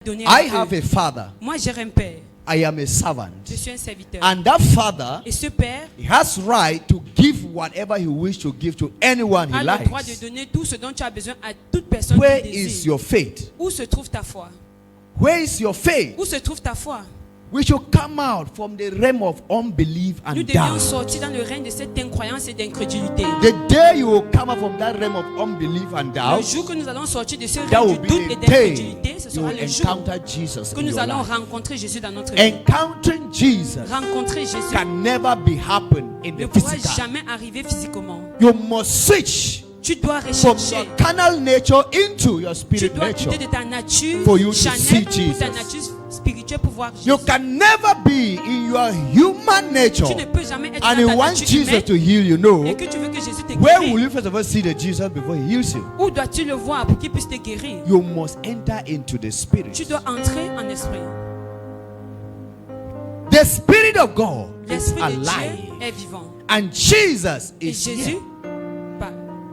donné I à have eux. a father. Moi, j'ai un père. I am a servant. Je suis un serviteur. And that father, Et ce père he has right to give whatever he wishes to give to anyone he a le droit de likes. donner tout ce dont tu as besoin à toute personne Where qui is désire. your faith? Où se trouve ta foi? Where is your faith? Où se trouve ta foi? We should come out from the realm of unbelief Nous and devions doubt. sortir dans le règne de cette incroyance et d'incrédulité. The day you will come out from that realm of unbelief and Le doubt, jour que nous allons sortir de ce that règne will du be doute et the day d'incrédulité, ce you sera will le jour encounter Jesus que in nous your allons life. rencontrer Jésus dans notre vie. Encountering Jesus Rencontrer Jésus can never be happen in ne the pourra physical. jamais arriver physiquement. You must switch Tu dois from rechercher. your carnal nature into your Tu spirit dois nature. quitter de ta nature For you to see charnelle pour ta Jesus. nature spirituelle pour voir Jésus. You can never be in your human nature Tu ne peux jamais être and dans you ta want nature Jesus humaine to heal you. No. et que tu veux que Jésus te Where will guérisse. you first of all see the Jesus before he heals you? Où dois-tu le voir pour qu'il puisse te guérir? You must enter into the spirit. Tu dois entrer en esprit. The spirit of God is L'esprit de alive. Dieu est vivant. And Jesus Et is Jésus, here. bah,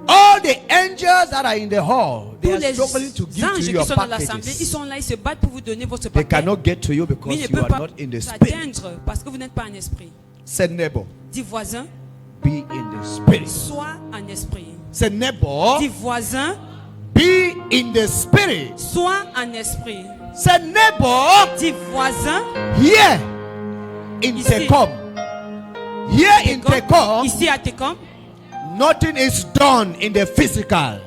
All the angels that are in the hall, they tous are les struggling to give to anges you qui your sont dans l'assemblée, ils packages. sont là, ils se battent pour vous donner votre They paquet. cannot get to you Mais because ils ne you peuvent are pas not in the spirit. atteindre parce que vous n'êtes pas en esprit. Say neighbor, Dis voisin, be in the spirit. sois en esprit. Say neighbor, Dis voisin, be in the spirit. sois en esprit. Say neighbor, Dis voisin, here in Ici. Tecom. Here in Tecom, ici à Tecom, nothing is done in the physical.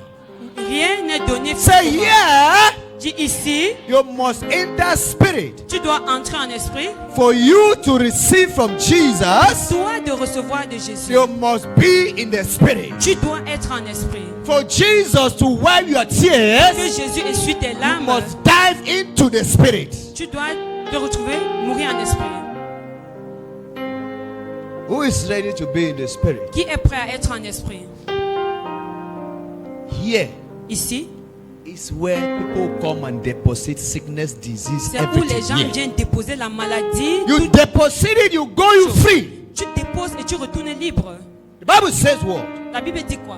rien n'est donné Say physiquement. here, Dis ici, you must enter spirit. tu dois entrer en esprit. For you to receive from Jesus, Toi de recevoir de Jésus. you must be in the spirit. Tu dois être en esprit. For Jesus to wipe your Que tears, Jésus essuie tes you larmes. must dive into the spirit. Tu dois te retrouver, mourir en esprit. Who is ready to be in the spirit? Qui est prêt à être en esprit? Here Ici, is where people come and deposit sickness, disease, c'est où les everything. gens Here. viennent déposer la maladie. You deposit it, you go, you free. Tu déposes et tu retournes libre. The Bible says what? La Bible dit quoi?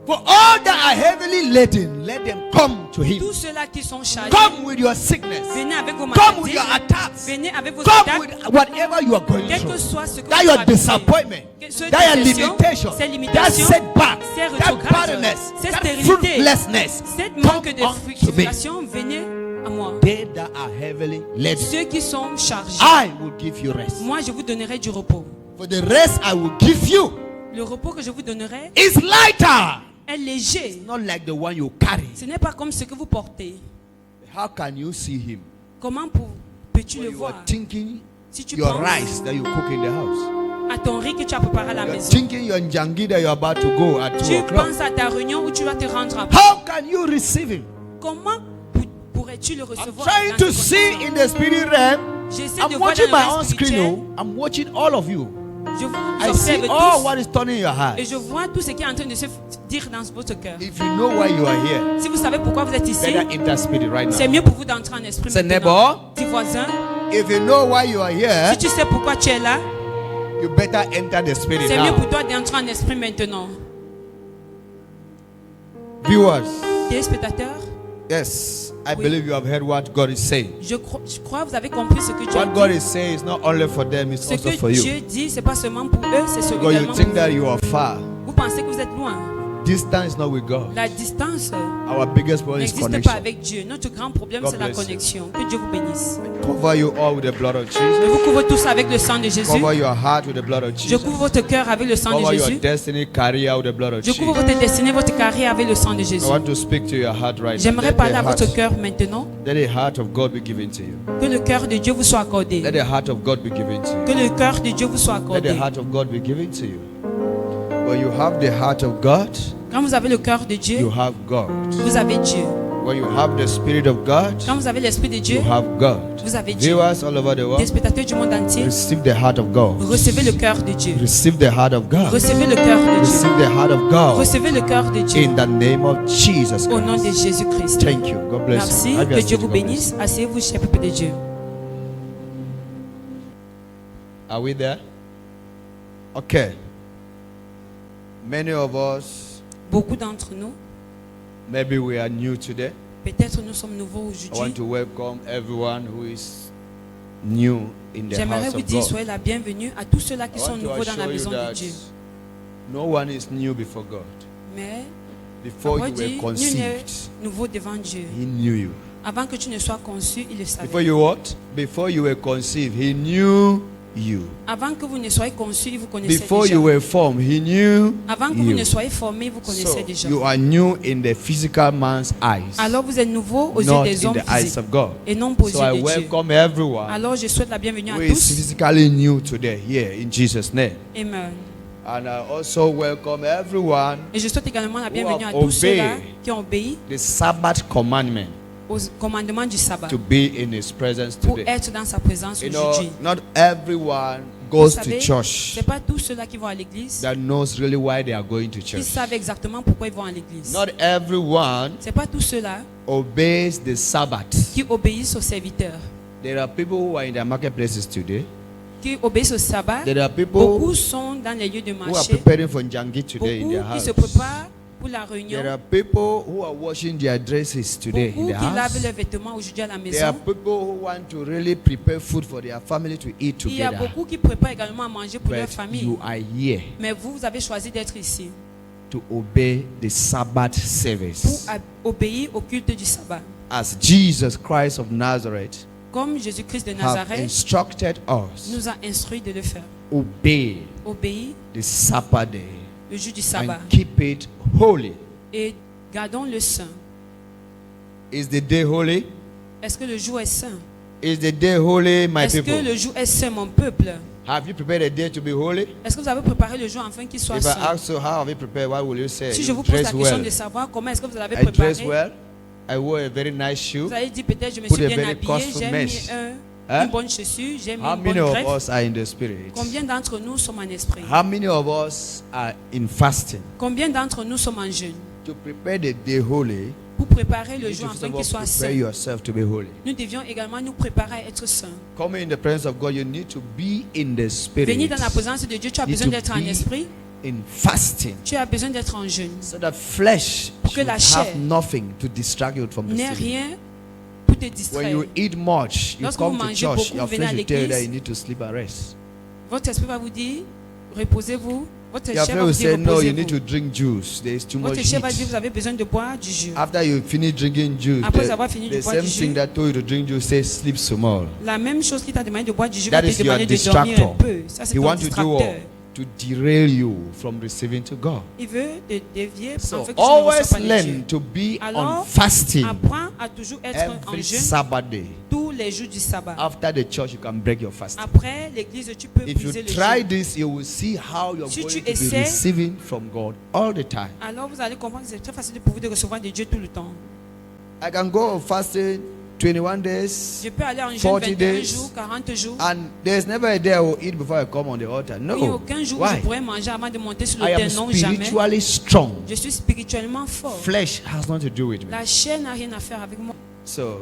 For all that are heavily laden, let them come to him. Tous ceux-là qui sont chargés, Come with your sickness. venez avec vos Come with maladies. your attacks. Venez avec vos Come attaques. with whatever you are going Quel que through. soit ce que That vous your traversez. disappointment, Ces that your déceptions, limitation, ces that limitations, setback, ces that rétrogrades, barrenness, ces that stérilités, fruitlessness, cette come manque de unto me. fructification, venez à moi. They that are heavily laden, Ceux qui sont chargés, I will give you rest. moi je vous donnerai du repos. For the rest I will give you Le repos que je vous donnerai is lighter, est léger. not like the one you carry. Ce n'est pas comme ce que vous portez. How can you see him? Comment peux-tu le You voir? are thinking Si tu your penses rice that you cook in the house. à ton riz que tu as préparé à la You are maison, thinking your njangi that you are about to go at 2 tu o'clock. penses à ta réunion où tu vas te rendre à How can you receive him? Comment pourrais-tu le I'm recevoir? trying dans to ce see contexte? in the spirit realm. J'essaie de I'm voir watching dans le my monde own screen. spirituel. Oh. I'm watching all of you. Je vous I see observe all tous what is turning in your heart. et je vois tout ce qui est en train de se dire dans votre cœur. If you know why you are here, Si vous savez pourquoi vous êtes ici, better enter spirit right c'est now. mieux pour vous d'entrer en esprit Say, maintenant. neighbor, Dis voisin, if you know why you are here, si tu sais pourquoi tu es là, you better enter the spirit c'est mieux now. pour toi d'entrer en esprit maintenant. Viewers, Téléspectateurs, yes, I Oui. believe you have heard what God is saying. je crois que vous avez compris ce que Dieu What God dit. is saying is not only for them, it's Ce also que for you. Dieu dit, c'est pas seulement pour eux, c'est Because également you pour think that vous. you are far. Vous pensez que vous êtes loin. Distance is not with God. La distance Our biggest problem is n'existe pas connection. avec Dieu. Notre grand problème, God c'est la bless you. connexion. Que Dieu vous bénisse. Cover you all with the blood of Je Jesus. vous couvre tous avec le sang de Jésus. Cover your heart with the blood of Je Jesus. couvre votre cœur avec le sang de Cover your Jésus. destiny, career with the blood of Je couvre Jesus. votre destinée, votre carrière avec le sang de I Jésus. want to speak to your heart right now. J'aimerais parler à votre cœur maintenant. Let the heart of God be given to you. Que le cœur de Dieu vous soit accordé. Let the heart of God be given to Que you. le cœur de Dieu vous soit Let accordé. the heart of God be given to you. When you have the heart of God, Quand vous avez le cœur de you Dieu, have God. vous avez Dieu. When you have the Spirit of God, Quand vous avez l'Esprit de Dieu, you have God. vous avez Dieu. Viewers all over the Des world, spectateurs du monde entier, receive the heart of God. recevez le cœur de Dieu. Receive the heart of God. Recevez le cœur de Dieu. Receive the heart of God. Recevez le cœur de Dieu. In the name of Jesus Au nom de Christ. Jésus-Christ. Thank you. God bless Merci. you. Have your Que Dieu seat. vous God bless bénisse. Asseyez-vous, cher peuple de Dieu. you. Are we there? Okay. Many of us, Beaucoup d'entre nous, maybe we are new today. Peut-être nous sommes nouveaux I want aujourd'hui. to welcome everyone who is new in the J'aimerais house vous of dire, God. soyez la bienvenue à tous ceux-là qui I sont want to nouveaux dans la assure you maison de that Dieu. no one is new before God. Mais, Before on va you were dire, nul n'est conceived, nouveau devant Dieu. He knew you. Avant que tu ne sois conçu, il le Before savait. you what? Before you were conceived, He knew you. Avant que vous ne soyez conçu, il vous connaissait Before déjà. you were formed, He knew Avant que vous ne you. soyez formé, il vous connaissait So déjà. you are new in the physical man's eyes, Alors vous êtes nouveau aux yeux not des in hommes the eyes physiques of God. et non aux So yeux I de Dieu. welcome everyone Alors je souhaite la bienvenue who à is tous. physically new today here in Jesus' name. Amen. And I also welcome everyone Et je souhaite également la who bienvenue à have tous ceux-là obeyed qui ont obéi the Sabbath commandment aux commandements du sabbat to be in His presence pour today. être dans sa présence You know, aujourd'hui. not everyone Vous goes to savez, church c'est pas tous ceux-là qui vont à l'église that knows really why they are going to qui church. savent exactement pourquoi ils vont à l'église. Not everyone C'est pas tous ceux-là obeys the Sabbath. qui obéissent aux serviteurs, There are people who are in their marketplaces today. qui obéissent au sabbat. There are people Beaucoup sont dans les lieux de who are marché. preparing for Njangi today in Beaucoup their qui se house. préparent pour la réunion. There are people who are washing their dresses today Beaucoup in qui their lavent house. leurs vêtements aujourd'hui à la There are maison. people who want to really prepare food for their family to eat Il y a together. beaucoup qui préparent également à manger pour leur But famille. you are here Mais vous, vous avez choisi d'être ici to obey the Sabbath pour service. obéir au culte du sabbat. As Jesus Christ of Nazareth Comme Jésus-Christ de have Nazareth instructed us, nous a instruit de le faire. obey Obéir the Sabbath day le jour du sabbat and keep it holy. et gardons le saint. Is the day holy? Est-ce que le jour est saint? Is the day holy, my Est-ce que people? le jour est saint, mon peuple? Have you prepared a day to be holy? Est-ce que vous avez préparé le jour afin qu'il soit If I saint? ask you how have you prepared, what will you say? Si je You vous pose la dress question well. de savoir comment est-ce que vous l'avez I dress préparé, well. I wore a very nice shoe. vous allez dire peut-être je me Put suis a bien very habillé, costly j'ai mesh. mis Huh? une bonne chaussure, j'ai mis How une many bonne of greffe. us are in the spirit? Combien d'entre nous sommes en esprit? How many of us are in fasting? Combien d'entre nous sommes en jeûne? To prepare the day holy, Pour préparer you le need jour to afin first of qu'il all soit prepare saint, yourself to be holy. nous devions également nous préparer à être saints. Coming in the presence of God, you need to be in the spirit. Venir dans la présence de Dieu, tu as Need besoin to d'être en be esprit, in fasting, tu as besoin d'être en jeûne. so that flesh Pour que should la chair have nothing to distract you from the N'aie spirit. rien pour te When distraire. you eat much, you Lorsque come vous to mangez church, beaucoup, your vous venez flesh à will tell you that l'église. you need to sleep and rest. Votre esprit va vous dire, reposez-vous. Votre Your chair flesh va will vous dire, say, no, you need to reposez-vous. drink juice. There is too much Votre chair va dire, heat. vous avez besoin de boire du jus. After you finish drinking juice, Après avoir fini de the boire same du thing jus, that told you to drink juice says sleep small. La même chose qui t'a demandé de boire du jus That va is te your demander de dormir distractor. un peu. Ça, c'est He ton wants to do distracteur. what? To derail you from receiving to God. Il veut te dévier So afin que tu ne always reçoives pas de Dieu. learn to be on Alors, fasting apprends à toujours être en every jeûne Sabbath day. tous les jours du sabbat. After the church, you can break your fast. Après l'église, tu peux If you briser le try jeûne. this, you will see how you're Si going tu to be essaies- receiving from God all the time. Alors vous allez comprendre que c'est très facile pour vous de recevoir de Dieu tout le temps. I can go on fasting 21 days, Je peux aller en jeûne 40 21 days. jours, 40 jours. and there's never a day I will eat before I come on the altar. Il n'y a No. aucun jour où je Why? pourrais manger avant de monter sur I am l'autel. Non, jamais. spiritually strong. Je suis spirituellement fort. Flesh has nothing to do with me. La chair n'a rien à faire avec moi. So,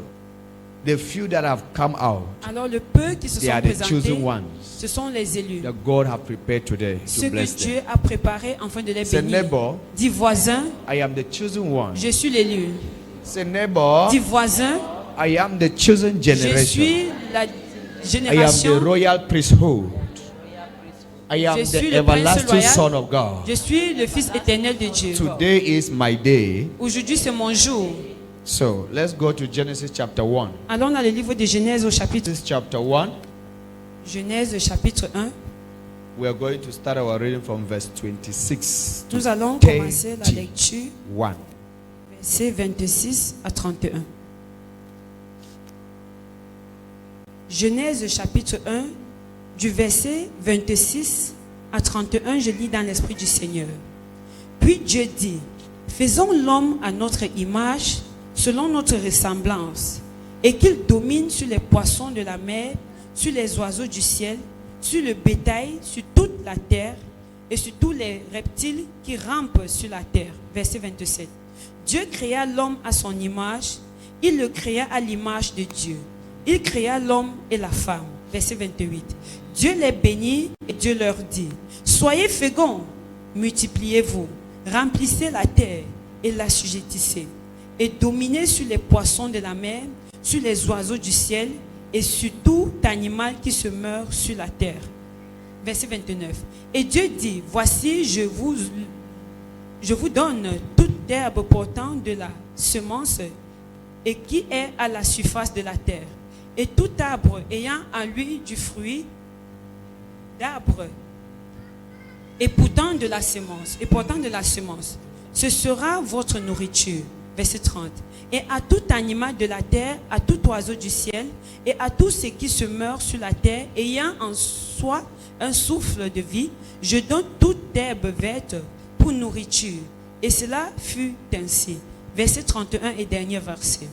the few that have come out, Alors le peu qui se they sont are the présentés, chosen ones ce sont les élus. that God have prepared today Ceux to bless que them. Dieu a préparés afin de les Say, bénir. neighbor, Dis voisin, I am the chosen one. je suis l'élu. Say, neighbor, Dis voisin, I am the chosen je generation. suis la I am the génération. royal priesthood. I am Je suis the le prince everlasting loyal. Son of God. Je suis le Fils éternel de Dieu. Today is my day. Aujourd'hui, c'est mon jour. So let's go to Genesis chapter 1. Allons dans le livre de Genèse au chapitre. This chapter 1, Genèse chapitre 1. we are going to start our reading from verse 26 to Nous allons 30. commencer la lecture, 1. versets 26 à 31. Genèse chapitre 1, du verset 26 à 31, je lis dans l'esprit du Seigneur. Puis Dieu dit, faisons l'homme à notre image, selon notre ressemblance, et qu'il domine sur les poissons de la mer, sur les oiseaux du ciel, sur le bétail, sur toute la terre, et sur tous les reptiles qui rampent sur la terre. Verset 27. Dieu créa l'homme à son image, il le créa à l'image de Dieu. Il créa l'homme et la femme. Verset 28. Dieu les bénit et Dieu leur dit, soyez féconds, multipliez-vous, remplissez la terre et l'assujettissez. et dominer sur les poissons de la mer, sur les oiseaux du ciel et sur tout animal qui se meurt sur la terre. Verset 29. Et Dieu dit, voici, je vous donne toute herbe portant de la semence et qui est à la surface de la terre, et tout arbre ayant en lui du fruit d'arbre et portant de la semence, ce sera votre nourriture. Verset 30. Et à tout animal de la terre, à tout oiseau du ciel, et à tout ce qui se meurt sur la terre, ayant en soi un souffle de vie, je donne toute herbe verte pour nourriture. Et cela fut ainsi. Verset 31 et dernier verset.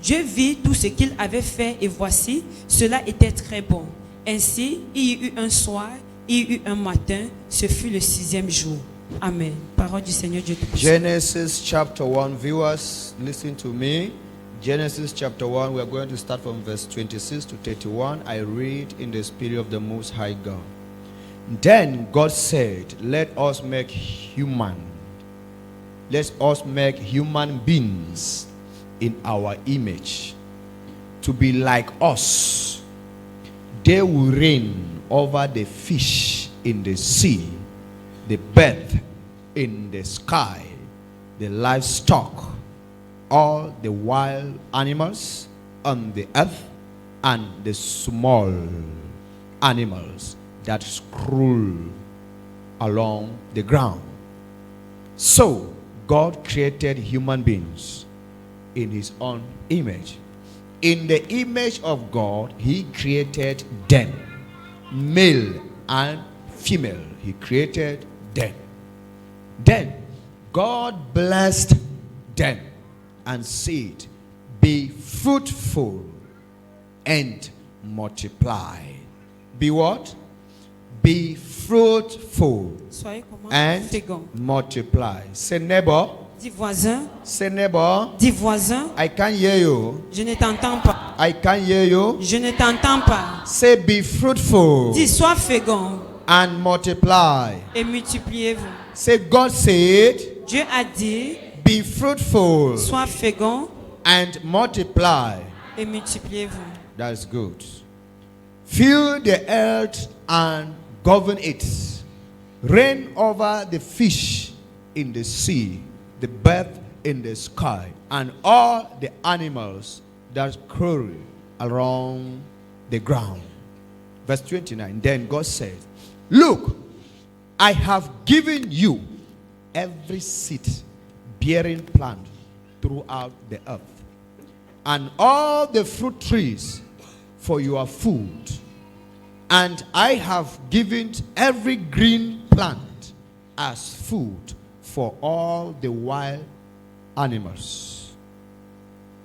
Dieu vit tout ce qu'il avait fait, et voici, cela était très bon. Ainsi, il y eut un soir, il y eut un matin, ce fut le 6e jour. Amen. Parole du Seigneur Dieu Tout-Puissant. Genesis chapter 1, viewers, listen to me. Genesis chapter 1, we are going to start from verse 26 to 31. I read in the spirit of the Most High God. Then God said, let us make human beings in our image, to be like us. They will reign over the fish in the sea, the bird in the sky, the livestock, all the wild animals on the earth, and the small animals that crawl along the ground. So God created human beings in his own image. In the image of God, he created them, male and female. He created them. Then God blessed them and said, be fruitful and multiply. Be what? Be fruitful Soyez comment? and Fécond. multiply. Say neighbor. Dis voisin. Say neighbor. Dis voisin. I can't hear you. Je ne t'entends pas. I can't hear you. Je ne t'entends pas. Say be fruitful Dis sois fécond and multiply. et multipliez-vous. Say God said, Dieu a dit, be fruitful sois fécond and multiply. et multipliez-vous. That's good. Fill the earth and govern it. Reign over the fish in the sea, the bird in the sky, and all the animals that crawl around the ground. Verse 29. Then God said, look, I have given you every seed bearing plant throughout the earth, and all the fruit trees for your food. And I have given every green plant as food for all the wild animals,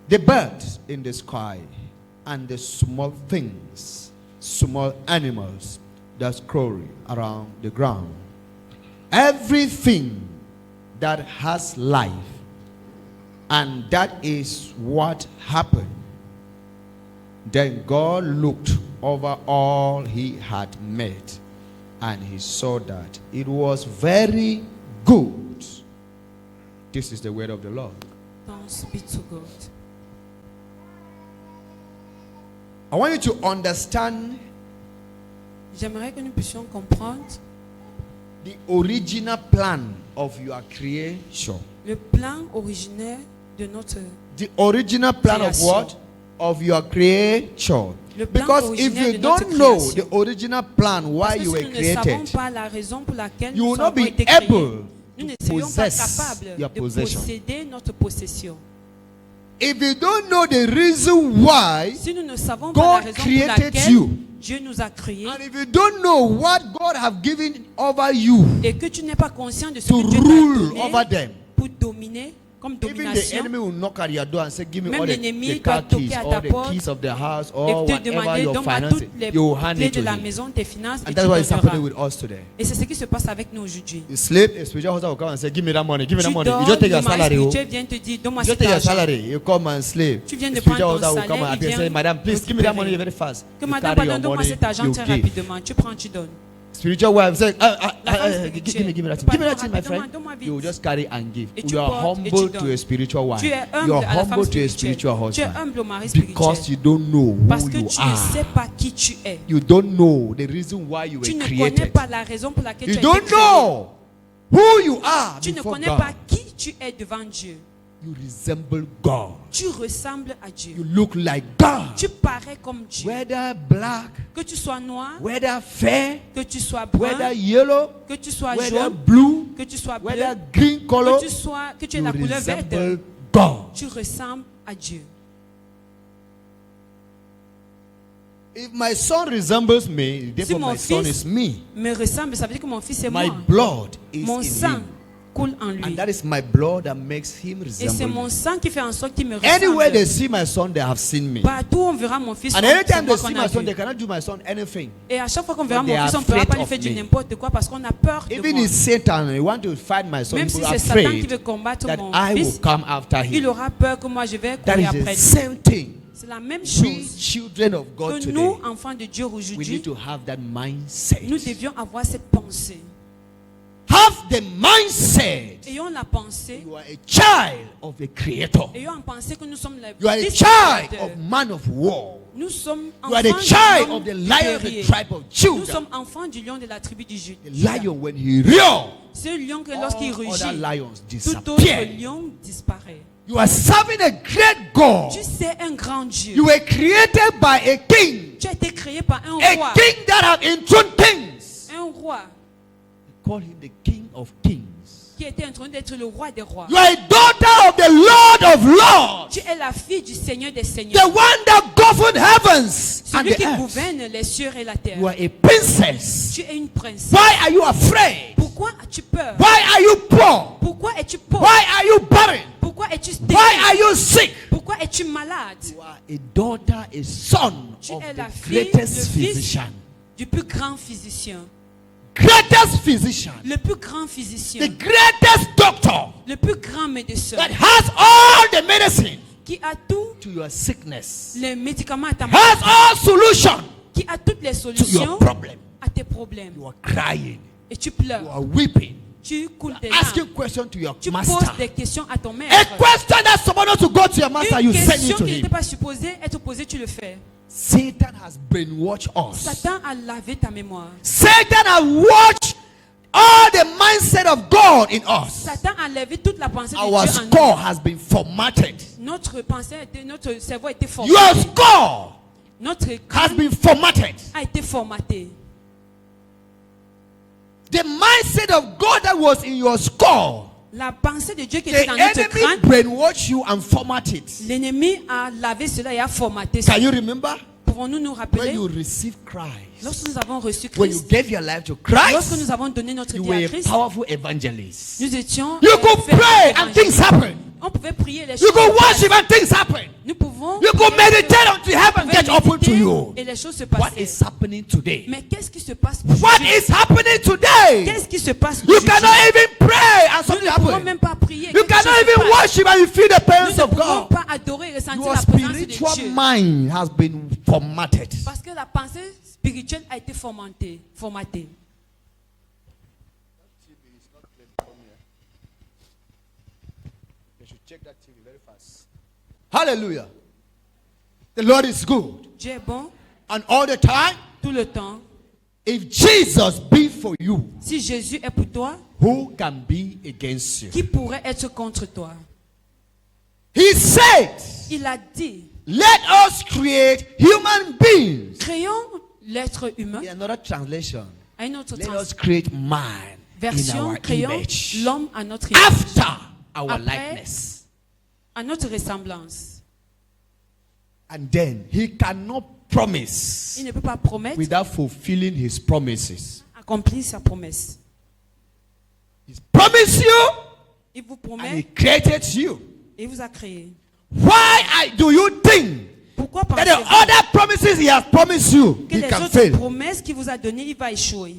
the birds in the sky, and the small things, small animals that crawl around the ground. Everything that has life. And that is what happened. Then God looked over all he had made, and he saw that it was very good. This is the word of the Lord. Thanks be to God. I want you to understand J'aimerais que nous puissions comprendre the original plan of your creation. le plan originaire de notre The original plan of création. what? Of your creation. Le plan Because if originel you de notre don't know création. the original plan why Parce que you si were nous ne savons created, pas la raison pour laquelle you nous will not avons be été créés, able nous ne to serions pas possess capables your de possession. posséder notre possession. If you don't know the reason why, Si nous ne savons God pas la raison pour created laquelle you, Dieu nous a créés, and if you don't know what God have given over you et que tu n'es pas conscient de ce to que Dieu t'a rule donné over them, pour dominer, comme even the domination, enemy will knock at your door and say, give me Même all l'ennemi the car doit toquer keys, à all ta the porte keys of the house, et or te whatever demander, your donne-moi finances, toutes les you will hand clés it de to la him. maison, tes finances, et And tu that's what is happening donneras. with us today. Et c'est ce qui se passe avec nous aujourd'hui. You sleep, a spiritual husband will come and say, give me that money, give me that Tu money. dors, You just take le your mari salary. oh. spirituel vient te dire, donne-moi You just cet take your argent. salary, you come and sleep. Tu viens The de spiritual prendre ton husband will come salaire, and il vient say, madam, please give me that récupérer. money very fast. Que You madame, carry pardon, your donne-moi money, cet argent you très give. rapidement. Tu prends, tu donnes. Spiritual wife said, femme give spirituelle. me that thing. Pas Give me that non, thing, my friend. donne-moi vite. You will just carry and give. Et tu You are portes et tu humble to donnes. a spiritual wife. Tu es humble You à are la femme humble to a spirituelle. spiritual Tu es husband. humble au mari Because spirituel. you don't know Parce who que you tu ne sais are. pas qui tu es. You don't know the reason why you Tu were ne connais created. pas la raison pour laquelle You tu as été don't créé. know who you are Tu ne before connais pas God. qui tu es devant Dieu. You resemble God. Tu ressembles à Dieu. You look like God. Tu parais comme Dieu. Whether black, Que tu sois noir, whether fair, que tu sois whether brun, yellow, que tu sois whether jaune, blue, que tu sois bleu, whether green color, que tu aies you la couleur verte, resemble God. tu ressembles à Dieu. If my son resembles me, therefore mon my son fils is me. Me ressemble, ça veut dire que mon fils est My moi. blood is Mon in sang him. coule en lui. And that is my blood that makes him Et c'est resemble mon me. sang qui fait en sorte qu'il me Anywhere they ressemble. see my son, they have seen me. Partout où on verra mon fils, And c'est anytime moi they see qu'on a my son, vu. they cannot do my son anything. Et à chaque fois qu'on verra But they mon fils, are on ne pourra pas afraid lui of faire du me. n'importe quoi parce qu'on a peur de Even moi. if Satan he want to fight my son, Même he si will c'est Satan qui afraid veut combattre that mon I will fils, come after il him. aura peur que moi je vais That courir is après the lui. same thing. C'est la même We chose children of God que nous, today, enfants de Dieu we need aujourd'hui, to have that mindset. nous devions avoir cette pensée. Have the mindset. Ayons la pensée, You are a child of the Creator. ayons en pensée que nous sommes les You are a fils du child Créateur. of man of war. Nous sommes You are enfants the du child lion of the du lion of the guerrier. tribe of Nous Judah. sommes enfants du lion de la tribu du The Juda. lion, when he roars, Ce lion que lorsqu'il all rugit, other lions tout autre disappear. lion disparaît. You are serving a great God. Tu sais un grand Dieu. You were created by a king. Tu as été créé par un A roi. king that have enthroned kings. Un roi They call him the King of Kings. qui était en train d'être le roi des rois. You are a daughter of the Lord of Lords. Tu es la fille du Seigneur des The Seigneurs. one that governed heavens and Celui the qui earth. gouverne les cieux et la terre. You are a princess. Tu es une princesse. Why are you afraid? Pourquoi as-tu peur? Why are you poor? Pourquoi es-tu pauvre? Why are you barren? Pourquoi es-tu Why are stérile? you sick? Pourquoi es-tu malade? You are a daughter, a son Tu of es la the fille, le greatest fils physician. du plus grand physicien. Greatest physician. Le plus grand physicien. The greatest doctor Le plus grand médecin. that has all the medicine Qui a tous to your sickness. les médicaments à ta Has maladie. all solution Qui a toutes les to your solutions problem. à tes problèmes. You are crying. Et tu You pleures. are weeping. Tu coules tes Asking larmes. question to your Tu poses master. des questions à ton A maître. question that's supposed to go to your master, you Une send it question to qui him. n'était pas supposée être posée, tu le fais. Satan has brainwashed us. Satan a lavé ta mémoire. Satan has watched all the mindset of God in us. Satan a lavé toute la pensée de Our Dieu en score has been formatted. nous. Notre pensée, notre cerveau a été Your formaté. score Notre has crâne been formatted. a été formaté. The mindset of God that was in your score, La pensée de Dieu qui the était dans notre enemy crâne, brainwashed you and format it. l'ennemi a lavé cela et a formaté Can cela. you remember Pouvons-nous nous when rappeler, you received Christ? lorsque nous avons reçu When you Christ, gave your life to lorsque Christ, nous avons donné notre you vie were à a Christ, powerful evangelist. nous étions You could faits pray and d'évangile. things happen. On pouvait prier les You choses. could se passent. worship and things happen. Nous pouvons You could prier, meditate until on heaven pouvait gets open to méditer you. et les choses se What passaient. is happening today? Mais qu'est-ce qui se passe What aujourd'hui? is happening today? Qu'est-ce qui se passe You aujourd'hui? cannot even pray and Nous something ne pouvons happens. même pas prier. You Quelque chose cannot se even passe. worship and you feel the Nous presence ne of pouvons God. pas adorer et ressentir Your la présence de spiritual Dieu. mind has been formatted. Parce que la pensée spirituelle a été formatée. Hallelujah. The Lord is good. Dieu est bon And all the time, tout le temps. if Jesus be for you, Si Jésus est pour toi, who can be against you? qui pourrait être contre toi? He said, Il a dit, let us create human beings. créons l'être humain. In another translation, À une autre let us trans- create man in version, our créons image. l'homme à notre image, After our Après, likeness. à notre ressemblance. And then he cannot promise Il ne peut pas promettre, without fulfilling his promises. accomplir sa promesse. He promised you Il vous and he promet created you. et il vous a créé. Why do you think Pourquoi that the pensez-vous other promises he has promised you, que he les can autres fail? promesses qu'il vous a données, il va échouer?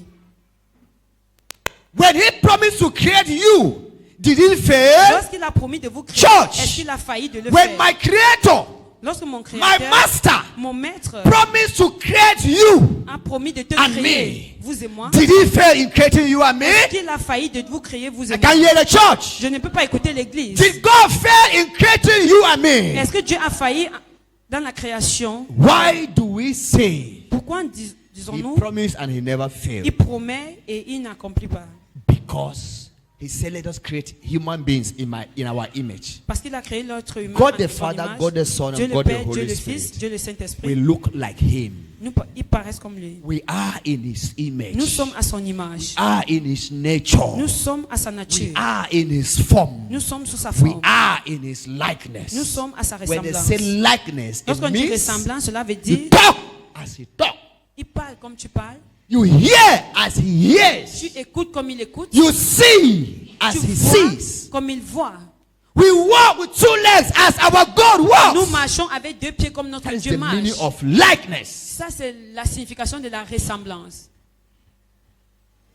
When he promised to create you, did he fail? Lorsqu'il a promis de vous créer, Church. est-ce qu'il a failli de le When faire? my creator Lorsque mon my créateur, master, mon maître, promised to create you a promis de te and créer, vous et moi, did he fail in creating you and me? qu'il a failli de vous créer, vous et I moi. can hear the church. Je ne peux pas écouter l'église. Did God fail in creating you and me? Est-ce que Dieu a failli dans la création? Why do we say Pourquoi he disons-nous, promised and he never il failed? promet et il n'accomplit pas? Because he said, let us create human beings in our image. Parce qu'il a créé l'être humain. God en the son Father, image. God the Son, Dieu and le God the Père, Dieu Holy le Fils, Spirit. Dieu le We Saint-Esprit. look like him. Ils paraissent comme lui. We are in his image. Nous sommes à son image. Are in his nature. Nous sommes à sa We nature. are in his form. Nous sommes sous sa We forme. are in his likeness. Nous sommes à sa When they ressemblance. say likeness, it Lorsqu'on dit means ressemblance, cela veut you dire talk as he talk. il parle comme tu parles. You hear as he hears. Tu écoutes comme il écoute. You see as Tu he vois sees. comme il voit. We walk with two legs as our God Nous walks. marchons avec deux pieds comme notre That is Dieu the marche. meaning of likeness. Ça, c'est la signification de la ressemblance.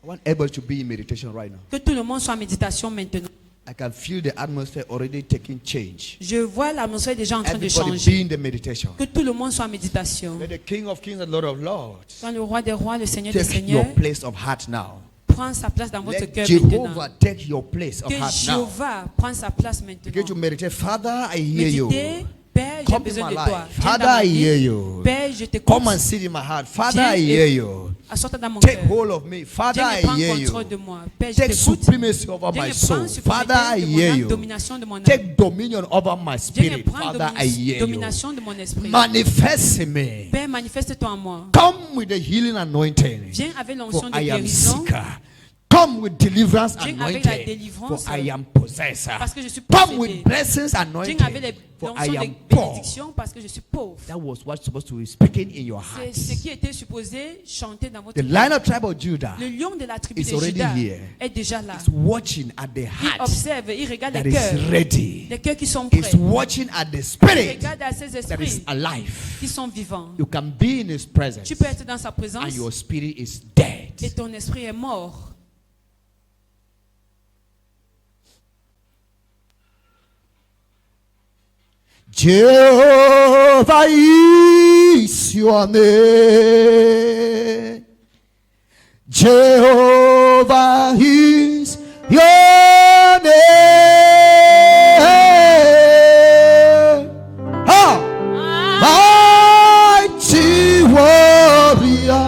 I want everybody to be in meditation right now. Que tout le monde soit en méditation maintenant. I can feel the atmosphere already taking change. Je vois l'atmosphère déjà en train de Everybody be changer. in the meditation. Que tout le monde soit en méditation. Let the King of Kings and Lord of Lords Quand le roi des rois, le Seigneur des take seigneurs, your place of heart now. prend sa place dans votre Let cœur Jehovah maintenant. take your place of Que heart now. Jéhovah prenne sa place Begin to maintenant. meditate. Father, I hear you. Méditez, Père, j'ai Come in besoin my de toi. life. Viens Father, dans ma I vie. hear you. Père, je t'écoute. Come and sit in my heart. Father, I Viens hear et you. assois-toi dans mon Take cœur. hold of me. Father, Viens et I prends hear contrôle you. de moi. Père, je Take t'écoute. supremacy over Viens my et soul. prends suprême Father, I de mon hear âme, you. domination de mon âme. Take dominion over my Viens et spirit. prends Father, I hear you. domination de mon esprit. Manifest in me. Père, manifeste-toi en moi. Come with the healing anointing. Viens avec For l'onction de I am guérison. seeker. Come with deliverance Viens avec la anointing. délivrance. For I am possessor. Parce que je suis Come possédé. with blessings Viens anointing. avec For l'onction I de am poor. bénédiction parce que je suis pauvre. That was what's supposed to be speaking in your heart. C'est ce qui était supposé chanter dans votre The cœur. Lion of tribe of Judah Le lion de la tribu is de already Juda here. est déjà là. is watching at the Il heart observe, il regarde that les is cœurs. ready. Les cœurs qui sont prêts. Is watching at the Il spirit regarde à ces that is esprits alive. qui sont vivants. You can be in his presence Tu peux être dans sa présence and your spirit is dead. et ton esprit est mort. Jehovah is your name. Jehovah is your name. Ah, mighty warrior.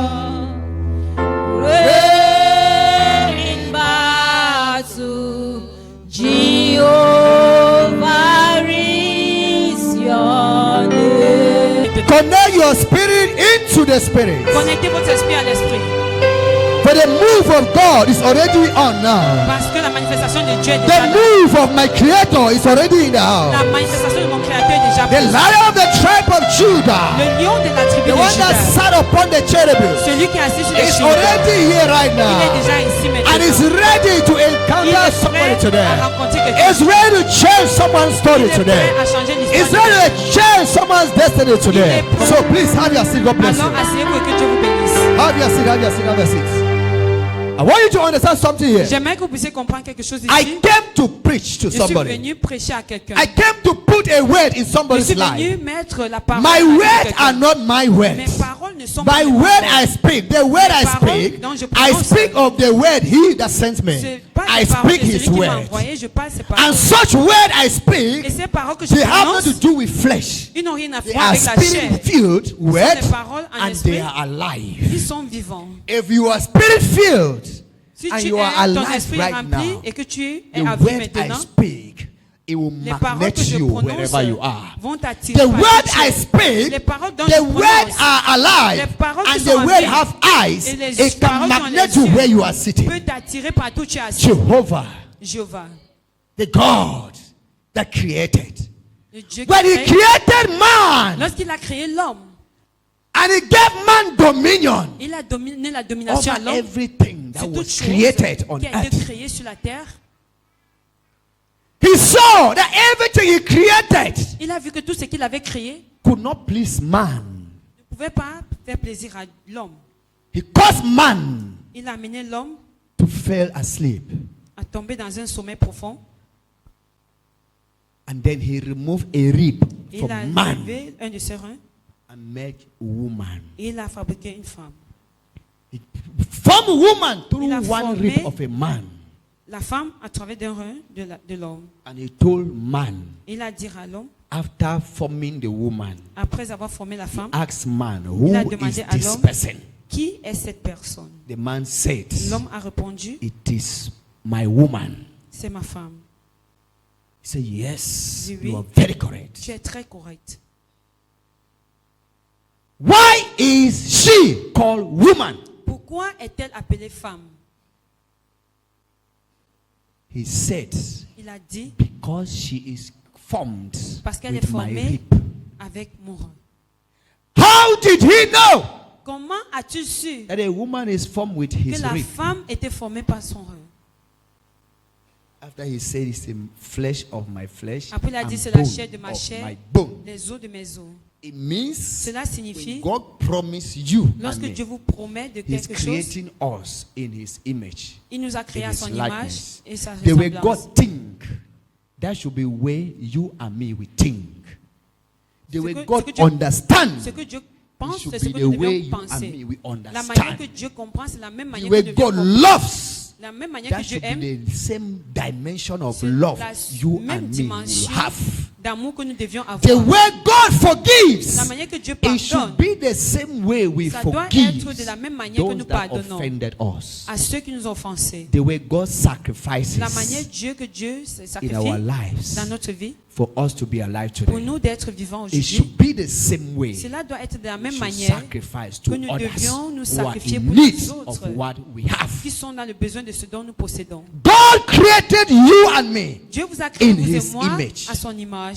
In battle, Jehovah is your name. Connect your spirit into the spirit. Connectez votre esprit à l'esprit. For the move of God is already on now. Parce que la manifestation de Dieu est The déjà là. move of my creator is already in the house. La manifestation de mon créateur est déjà The présente. lion of the tribe of Judah, Le lion de la tribu the de one that Juda, sat upon the cherubim, celui qui est assis sur les is chérubins, already here right il est now. déjà ici And is maintenant. ready to Il encounter est somebody prêt today. à rencontrer quelqu'un. Is ready to change someone's Il story est prêt today. à changer Is l'histoire. ready to change someone's destiny today. Il est prêt. So please have your seat. God bless Alors you. asseyez-vous et que Dieu vous bénisse. Have your seat. Have your seat. Have your seat. I want you to understand something here. J'aimerais que vous puissiez comprendre quelque chose I ici. came to preach to Je suis somebody. venu prêcher à quelqu'un. I came to put a word in Je somebody's suis life. venu mettre la parole My à words quelqu'un. are not my Mes words. paroles ne sont pas By mes word paroles. I speak, the word I paroles speak, dont je I prononce. speak of the word he that sent me. C'est pas I les paroles speak de celui his qui m'a word. envoyé, je parle ces paroles. And such word I Et speak, ces paroles que je they have prononce, nothing to do with flesh. ils n'ont rien à They voir are avec la chair. spirit-filled words des paroles en and esprit. they are alive. Ils sont vivants. If you are spirit-filled Si and tu you es are ton alive esprit right rempli now, et que tu es the à vie word I maintenant, speak, it will les paroles magnet que je you prononce wherever you are. vont t'attirer The par word toutes I choses. speak, Les paroles dont the je word prononce are alive, les paroles qui and sont the en word vie, have eyes. et les It can paroles qui ont magnet les you yeux where you are sitting. peut t'attirer partout où tu es assis. Jehovah, Jéhovah, the God that created. le Dieu qui When he crée. created man Lorsqu'il a créé l'homme, and he gave man dominion il a donné la domination à over l'homme everything that sur was toute chose created on qui a été earth. créée sur la terre. He saw that everything he created Il a vu que tout ce qu'il avait créé could not please man. ne pouvait pas faire plaisir à l'homme. He caused man Il a amené l'homme to fall asleep. à tomber dans un sommeil profond. And then he removed a rib Il from a man enlevé un de ses reins and made woman. et il a fabriqué une femme. He formed a woman through Il a one formé- rib of a man. La femme à travers d'un rein de l'homme. And he told man, Il a dit à l'homme, after forming the woman, après avoir formé la femme, asked man, who Il a is demandé à this l'homme. person? qui est cette personne? The man said, L'homme a répondu, it is my woman. c'est ma femme. He said, yes, Oui, oui. you are very correct. Tu es très correct. Why is she called woman? Pourquoi est-elle appelée femme? He said, Il a dit, because she is formed parce qu'elle est with my formée rib. avec mon rein. How did he know Comment as-tu su that a woman is formed with que his la rib? femme était formée par son rein? After he said, it's the flesh of my flesh Après, il a dit, and c'est la bone chair de ma of chair, my bone. les os de mes os. It means Cela signifie, when God promised you and lorsque me, Dieu vous promet de He's quelque chose, creating us in His image. il nous a créé in à his son likeness. image et sa The way ressemblance. God think, that should be where you and me we think. The Ce way que- God ce que Dieu- understands, Ce que Dieu it pense, should c'est ce be que the nous way devions you and penser. me we La manière que understand. Dieu comprend, c'est la même The manière way que nous God devions comprendre. loves, La même manière that que Dieu should aime, be the same dimension of c'est love la you même and me will dimension have. d'amour que nous devions The avoir. way God forgives, La manière que Dieu it should pardonne, be the same way we ça doit forgive être de la même manière que those nous that pardonnons offended us. à ceux qui nous ont offensés. The way God sacrifices La manière que Dieu in sacrifie our dans lives notre vie for us to be alive pour today. nous d'être vivants It aujourd'hui. should be the same way Cela doit être de la we même should manière sacrifice que to nous others devions nous who are sacrifier in pour les need autres of what we have. qui sont dans le besoin de ce dont nous possédons. God created you and me Dieu vous a créé, in vous et His moi, image. à son image.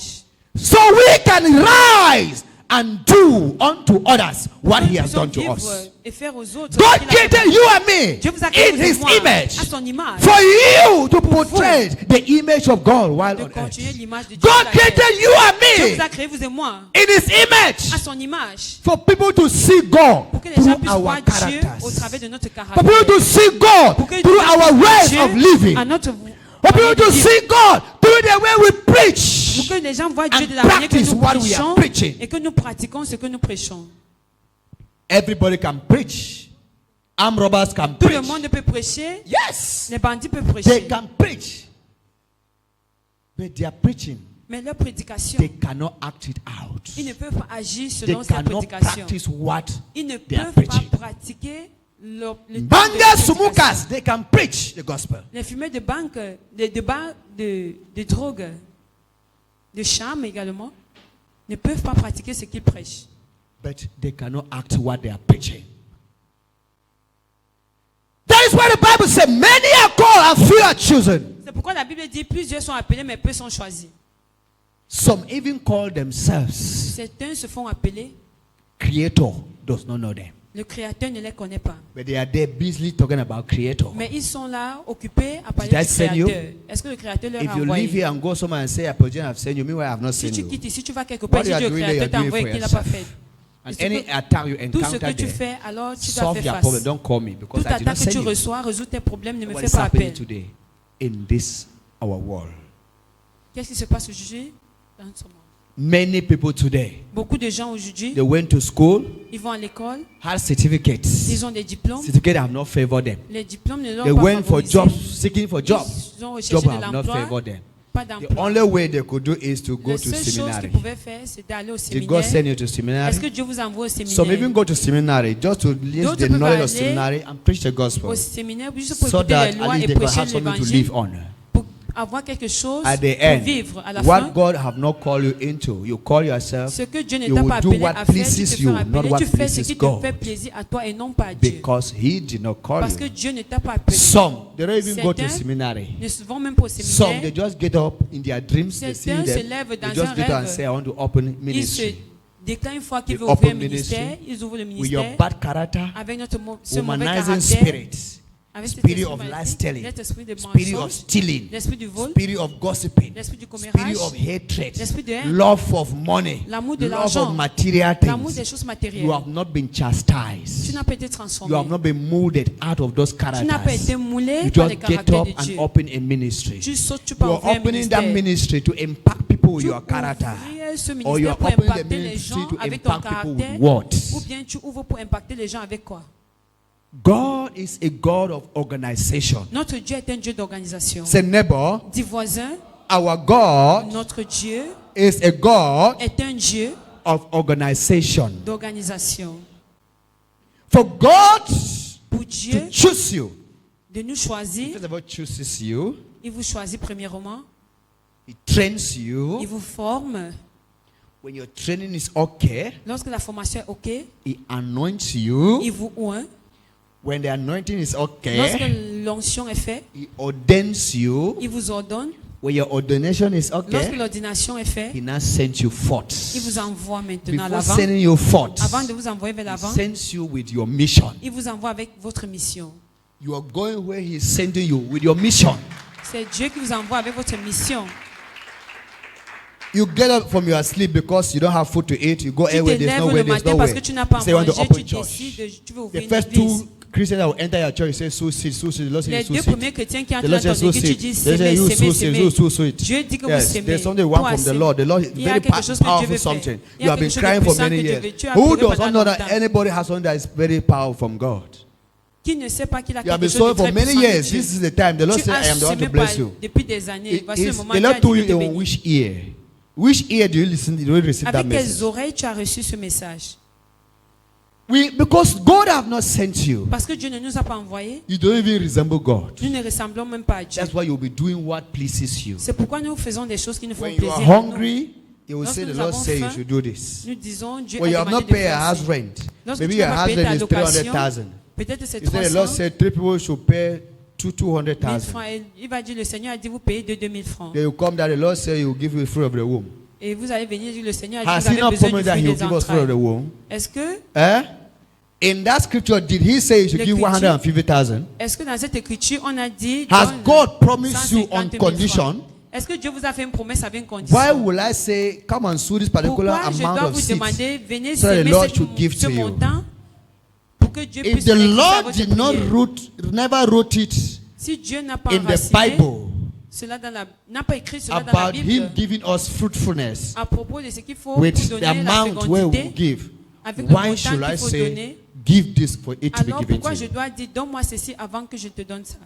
so we can rise and do unto others what He has done to Vivre us. et faire aux autres. God ce qu'il a fait created pour you nous. and me Dieu vous a créé in vous et His moi, image à son image. for you to portray the image of God while De on continuer earth. l'image de Dieu. God sur la terre. created you and Dieu me vous a créé vous et moi in His image à son image for people to see God pour que les gens through puissent our voir Dieu au characters. travers de notre For caractère. people to see God Pour que les through gens our puissent voir ways Dieu of living. à notre For manière people de to vivre. see God through the way we Pour preach. que les gens voient Dieu and de la manière que practice nous what we prêchons are preaching. et que nous pratiquons ce que nous prêchons. Everybody can preach. Armed robbers can Tout le preach. monde peut prêcher, Yes, les bandits peuvent they prêcher, can preach. But they are preaching. mais leur prédication, They cannot act it out. ils ne peuvent pas agir They selon cette cannot prédication. practice what Ils ne they are peuvent pas preaching. pratiquer le type de Bangas, prédication. sumukas, they can preach the gospel. Les fumeurs de banque, de drogue, de charme également, ne peuvent pas pratiquer ce qu'ils prêchent. But they cannot act what they are preaching. That is why the Bible says, many are called and few are chosen. C'est pourquoi la Bible dit plusieurs sont appelés mais peu sont choisis. Some even call themselves Certains se font appeler, creator, does not know them. le Créateur ne les connaît pas. But they are there busily talking about creator. Mais ils sont là occupés à parler Did I du send you? Créateur. Est-ce que le Créateur leur If a you envoyé? leave here and go somewhere and say, Apollyon, I've sent you, meanwhile I have not Si sent tu you. quittes ici, tu vas quelque part, What si you Dieu are le doing, Créateur you are t'a doing envoyé for qu'il n'a pas yourself. fait. And Et ce any que- attack you Tout ce que encounter tu there, fais, alors tu dois solve faire your face. problem. Don't call me because Toute I did not attaque que send tu you. reçois, résous tes problèmes, ne me What fais is pas happening appel. today in this our world? Qu'est-ce qui se passe aujourd'hui dans ce monde? Many people today, Beaucoup de gens aujourd'hui, they went to school, ils vont à l'école, had certificates. ils ont des diplômes. Certificates have not favored them. Les diplômes ne leur They ont pas went for favorisé. jobs, seeking for jobs. Ils ont Jobs recherché de have not l'emploi, favored them. pas The d'emploi. only way they could do is to go La to seule chose qu'ils seminary. pouvaient faire, c'est d'aller au Did God séminaire. send you to Est-ce seminary? que Dieu vous envoie au Some séminaire? even go to seminary just to use D'autres the peuvent knowledge of aller seminary and preach the gospel, Au séminaire, juste pour so écouter that les at lois least et they can prêcher have something to l'évangile, live on. pour avoir quelque chose At the pour end, vivre. À la what fin, God have not called you into, you call yourself ce que Dieu ne you t'a will pas do appelé what à faire, tu pleases te fais you, not appeler, what tu fais ce pleases qui te God. fait plaisir à toi et non pas à Dieu. because He did not call Parce que you. Dieu ne t'a pas appelé. Some they don't even go to Certains seminary. ne vont même pas au Some séminaire. they just get up in their dreams, they see Certains se them, lèvent they dans just un get up and rêve. say, I want to open Ils se ministry. déclarent une fois qu'ils They veulent ouvrir un open ministry ministère, ils ouvrent le With your ministère bad character, avec ce mauvais womanizing caractère, spirit, avec cet spirit esprit of maléfique, lies telling, cet esprit de spirit of mensonge, stealing, l'esprit du vol, spirit of gossiping, l'esprit du spirit commérage, of hatred, l'esprit de haine, love of money, l'amour de love l'argent, of material l'amour des things. choses You matérielles. have not been Tu chastised. n'as pas été You transformé. have not been molded out of those Tu n'as pas characters. été moulé You par les just get caractères up de and Dieu. open a ministry. Tu sautes, tu You peux are ouvrir un opening that ministère. ministry to impact people people with Tu your character, ouvrir ce or you ministère are pour opening the impacter les ministry gens to avec ton impact people with caractère, what? ou bien tu ouvres pour impacter les gens avec quoi? God is a God of organization. Notre Dieu est un Dieu d'organisation. Say, neighbor, Dis voisin, our God notre Dieu is a God est un Dieu of organization. d'organisation. For God Pour Dieu to choose you, de nous choisir, first of all, chooses you, il vous choisit premièrement, He trains il you. vous forme. When your training is okay, Lorsque la formation est OK, He anoints you. il vous oint. When the anointing is Lorsque okay, l'onction est faite, He ordains you. il vous ordonne. When your ordination is Lorsque okay, l'ordination est faite, He now sends you forth. il vous envoie maintenant à Before l'avant. sending you forth, Avant de vous envoyer vers He l'avant, sends you with your mission. il vous envoie avec votre mission. You are going where He is sending you with your mission. C'est Dieu qui vous envoie avec votre mission. You get up from your sleep because you don't have food to eat. You go Tu anywhere, there's t'élèves no le way, there's matin no parce way. que tu n'as pas You say you want to mangé, open tu church. décides, tu veux The ouvrir une first église. two Christians that will enter your church, you say, so seed, so seed. The Lord Les says, so deux seed. premiers chrétiens qui The entrent Lord dans says, ton so église, tu seed. dis They say, s'aimer, you s'aimer, so seed, s'aimer. so it. Dieu dit que vous Yes, s'aimez. there's something one Toi, from the c'est- Lord. The Lord is Il y a very quelque chose que Dieu powerful veut faire. something. Il y You a have been quelque chose de crying for puissant many que Dieu years. veut. Tu as Who pleuré does pendant not know that longtemps. anybody has something that is very powerful from God? Qui ne sait pas qu'il a You have quelque been chose de sowing for très many puissant de years. Dieu. This is the time. The Lord Tu said, I as am the one to semé bless par- you. depuis des années. Voici le moment The Dieu Lord a dit told de you te on bénir. which ear? Which ear do you listen? Do you receive that Avec message? quelles oreilles tu as reçu ce message? Because God have not sent you. Parce que Dieu ne nous a pas envoyés. You don't even resemble God. Nous ne ressemblons même pas à Dieu. That's why you'll be doing what pleases you. C'est pourquoi nous faisons des choses qui nous font When you plaisir. are à nous. hungry, you will Lorsque say the nous Lord avons say you faim, should do this. Nous disons Dieu When you a have demandé not de paid a faire house ça. rent, Lorsque maybe tu your n'as pas house payé rent ta is location, 300,000. peut-être c'est You say the Lord 300 said 3 people should pay 000 200,000. francs. Et il va dire, le Seigneur a dit, vous payez de 2000 francs. Then you come that the Lord say He will give you the fruit of the womb. Et vous allez venir dire, le Seigneur a Has dit, He vous avez not besoin promised du that He fruit will des give us fruit of the entrailles. womb? Est-ce que, Eh? In that scripture, did He say you should give L'écriture- 150,000? est-ce que dans cette écriture, on a dit, Has donne God promised you on 150 000 condition? francs? Est-ce que Dieu vous a fait une promesse avec une condition? Why will I say, come and sow this particular Pourquoi je amount dois of vous seeds? demander, venez so that the s'aimer Lord should give ce to you? montant pour que Dieu If puisse the réaliser à Lord votre did not prière? never wrote it Si Dieu n'a pas in the enraciné Bible cela n'a pas écrit cela dans la about Bible Him giving us fruitfulness à propos de ce qu'il faut with pour the donner la amount where we fécondité, give, avec le why montant should I qu'il faut say, donner, give this for it to be alors given pourquoi to je you? dois dire donne-moi ceci avant que je te donne ça?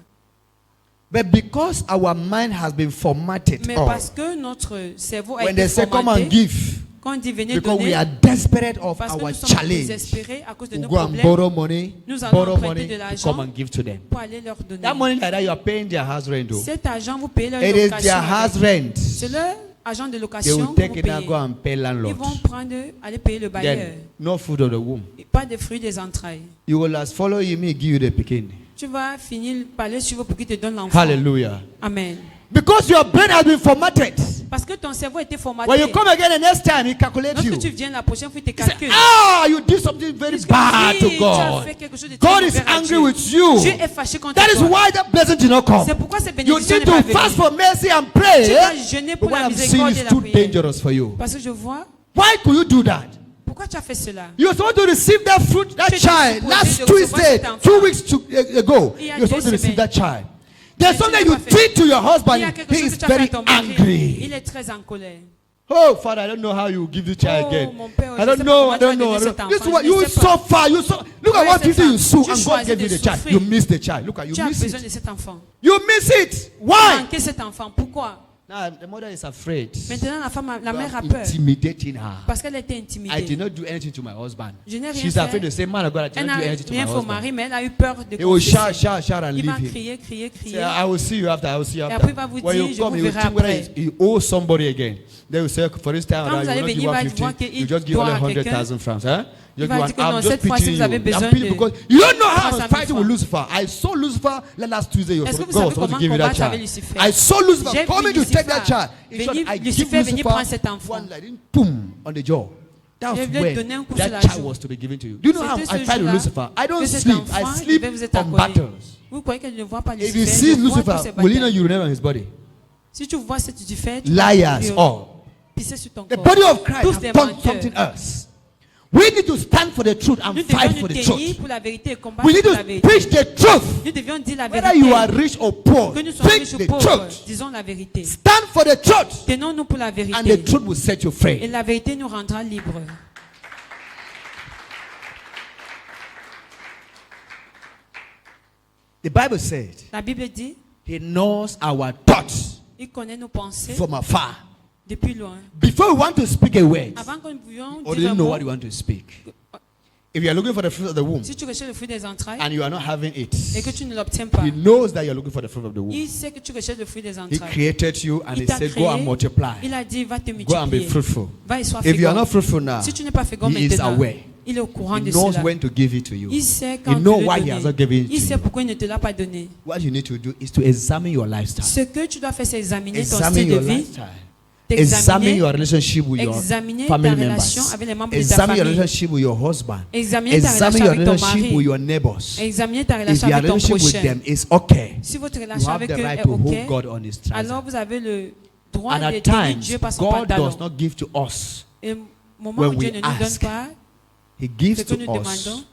But because our mind has been formatted, Mais parce que notre cerveau a when they été say come and formaté, give, quand on dit venez because we donner, are desperate of parce que our nous sommes challenge, désespérés à cause de we nos go and problèmes, borrow money, nous allons borrow emprunter money de to l'argent come and give to them. pour aller leur donner. That money like that, you are paying their house rent. Though. Cet argent, vous payez leur It is location. their house avec. rent. C'est leur agent de They location will que take vous it and payez. go and pay Ils landlord. vont prendre, aller payer le bailleur. Then no food of the womb. Et pas de fruits des entrailles. You will as follow him, he give you the picking. Tu vas finir par aller suivre pour qu'il te donne l'enfant. Hallelujah. Amen. Because your brain has been formatted. Parce que ton cerveau a été formaté. When you come again the next time, he calculates you. Lorsque tu viens la prochaine fois, il te He say, calcule. you did something very Parce que bad oui, to tu as God. fait quelque chose de très God is mauvais à angry Dieu. with you. Dieu est fâché contre That is toi. why that blessing did not come. C'est pourquoi cette You bénédiction need n'est pas to fast venue. for mercy and Tu pray. dois jeûner But pour what la I'm seeing miséricorde is et la too prière. dangerous for you. Parce que je vois, Why could you do that? pourquoi tu as fait cela? You were supposed to receive that fruit, that Tu étais child, supposé last de recevoir Tuesday, cet enfant. 2 weeks ago. Il y a You were supposed to 2 receive semaines. that child. There's Mais tu something l'as you pas fait. did to your Il y a husband. quelque He chose is que tu as fait à very ton mari. angry. Il est très en colère. Oh, Father, I don't know how you give the child Oh, again. mon Père, I je don't sais pas know. comment I tu vas don't know. donner I cet don't- This is enfant, what je you ne sais pas. suffer. Look at Ouais, what c'est you ça. do. You sue, Tu and God choisis gave de you the child. souffrir. You miss the child. Look at you Tu as miss besoin it. de cet enfant. You miss it. Tu as Why? manqué cet enfant. Pourquoi? Now the mother is afraid. Maintenant, la You mère a are peur. intimidating her. Parce qu'elle était I intimidée. did not do anything to my husband. Je n'ai rien She's fait. afraid to say, man of God, I did Elle not n'a do anything to my rien fait au husband. mari, mais elle a eu peur de He will shout, confesser. shout, shout and Il leave va him. crier, crier, Say, crier. I will see you after. I will see you Et after. après, il va vous When dire, you je come, vous he will verrai think whether après. he owes somebody again. They will say, for this time, Quand you vous allez will not venir, give il va 150. voir qu'il You just give doit only à 100,000 francs. Huh? Il You va give dire que I'm non, just cette fois-ci, pitiing vous avez you. besoin I'm pitiing de because you don't know how I 300 was 000 fighting with francs. Lucifer. I saw Lucifer last Tuesday. You were Est-ce que vous God was savez supposed to comment give you that combattre avec child. Lucifer? I saw Lucifer J'ai coming vu to take that Lucifer child. In short, venir- I give Lucifer venir Lucifer prendre cet enfant. one like boom on the jaw. That was Je vais when donner un coup sur that la child joue. was to be given to you. Do you know how C'était I ce fight with jour-là Lucifer? I don't que cet sleep. enfant, I il sleep devait vous on accoler. battles. Vous croyez qu'elle ne voit pas If Lucifer? you see Je vois tous Lucifer, ces will you know batailles. you remember his body? Si tu vois cette Lucifer, tu Liars vas all. pisser sur ton The corps. body of Christ Tous has des done menteurs. something else. We need to stand for the truth and Nous fight devions for nous the tenir truth. pour la vérité et combattre We need pour la to vérité. preach the truth. Nous devions dire la Whether you are vérité. rich or poor, Que nous soyons preach riches ou the pauvres, truth. disons la vérité. Stand for the truth, Tenons-nous pour la and the vérité. truth will set you Et free. la vérité nous rendra libres. The Bible said La Bible dit, He knows our thoughts il connaît nos pensées from afar. depuis loin. Before we want to speak a word, Avant que nous pouvions or dire un didn't know mot, what you want to speak. If you are looking for the fruit of the womb si tu recherches le fruit des entrailles and you are not having it, et que tu ne l'obtiens pas, He knows that you are looking for the fruit of the womb. il sait que tu recherches le fruit des He entrailles. created you and Il He t'a said, Go and créé, multiply. il a dit, va te Go and be multiplier. fruitful. Va et sois If you are fécond. not fruitful now, Si tu n'es pas fécond He is maintenant, aware. il est au courant He de knows cela. when to give it to you. Il sait He quand tu knows le why He has not given donner. it Il to sait you. pourquoi il ne te l'a pas donné. What you need to do is to examine your lifestyle. Ce que tu dois faire, c'est examiner ton Examine style de your vie, lifestyle. Examine t'examiner, your relationship with your examiner family ta relation members. avec les membres de ta Examine your famille. relationship with your husband. Examiner ta Examine relation your avec ton relationship with mari. your neighbors. Examiner ta If relation your avec ton relationship with prochain. them is okay, Si votre you relation have avec the eux right est to hold OK, God on His alors trouser. vous avez le droit And de at tenir times, Dieu par son God pantalon. does not give to us. Et au moment when où Dieu we ne nous donne ask. pas He gives ce que to nous us demandons,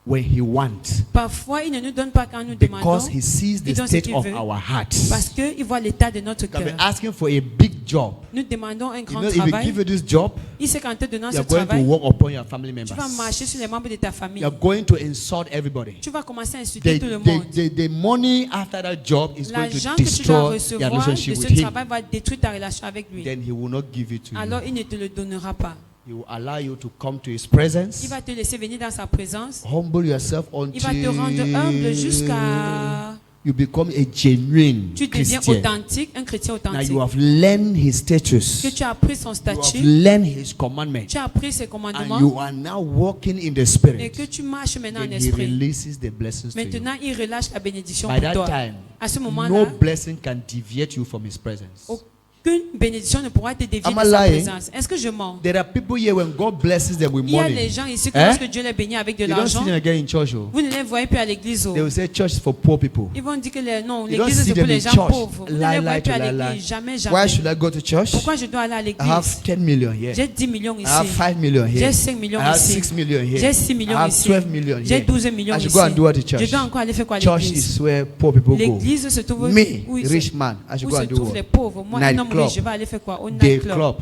when He wants. parfois il ne nous donne pas quand nous Because demandons, He sees the il donne ce state qu'il of veut. our hearts. Parce qu'il voit l'état de notre You can be cœur. asking for a big job. Nous demandons un You grand know, if He travail. give you this job, Il sait qu'en te donnant you ce are going to travail, work upon your family tu vas members. marcher sur les membres de ta famille. You are going to insult everybody. Tu vas commencer à insulter The, tout le monde. the money after that job is going L'argent to que tu dois destroy your recevoir de relationship with ce Him. travail va détruire ta relation avec lui. Then He will not give it to Alors you. il ne te le donnera pas. He will allow you to come to His Il presence. va te laisser venir dans sa présence. Humble yourself Il va te rendre humble jusqu'à you become a genuine tu deviens Christian. authentique, un chrétien Now authentique. you have learned His status. Que tu as appris son You have statut, learned His commandment. tu as appris ses And commandements you are now walking in the et Spirit. que tu marches maintenant en Then He esprit. releases the blessings to you. Maintenant, il relâche la bénédiction By pour that toi. time, À ce no moment-là, blessing can deviate you from His presence. aucune bénédiction ne pourra te dévier Am de I sa lying? présence. Est-ce que je mens? There are people here when God blesses them with Il y a money. des gens ici que Eh? lorsque Dieu les bénit avec de You don't see l'argent, them again in church. Oh. vous ne les voyez plus à l'église. Oh. They will say church is for poor people. Ils vont dire que non, You don't l'église see c'est pour them les in gens church. pauvres. Vous ne Lie, les lie voyez plus to à lie, l'église. lie. Jamais, Why jamais. should I go to church? Pourquoi je dois aller à I have l'église? 10 million here. J'ai 10 millions I ici. have 5 million here. J'ai 5 millions I have ici. 6 million here. J'ai 6 I millions have ici. 12 million J'ai here. 12 millions I should ici. go and do what at church? Je dois encore aller faire quoi à Church l'église? is where poor people go. L'église se trouve Me, où rich man, I should où go se and do trouvent les what? pauvres. Moi, un Night homme club. riche, je vais aller faire quoi? Au Day night club. club,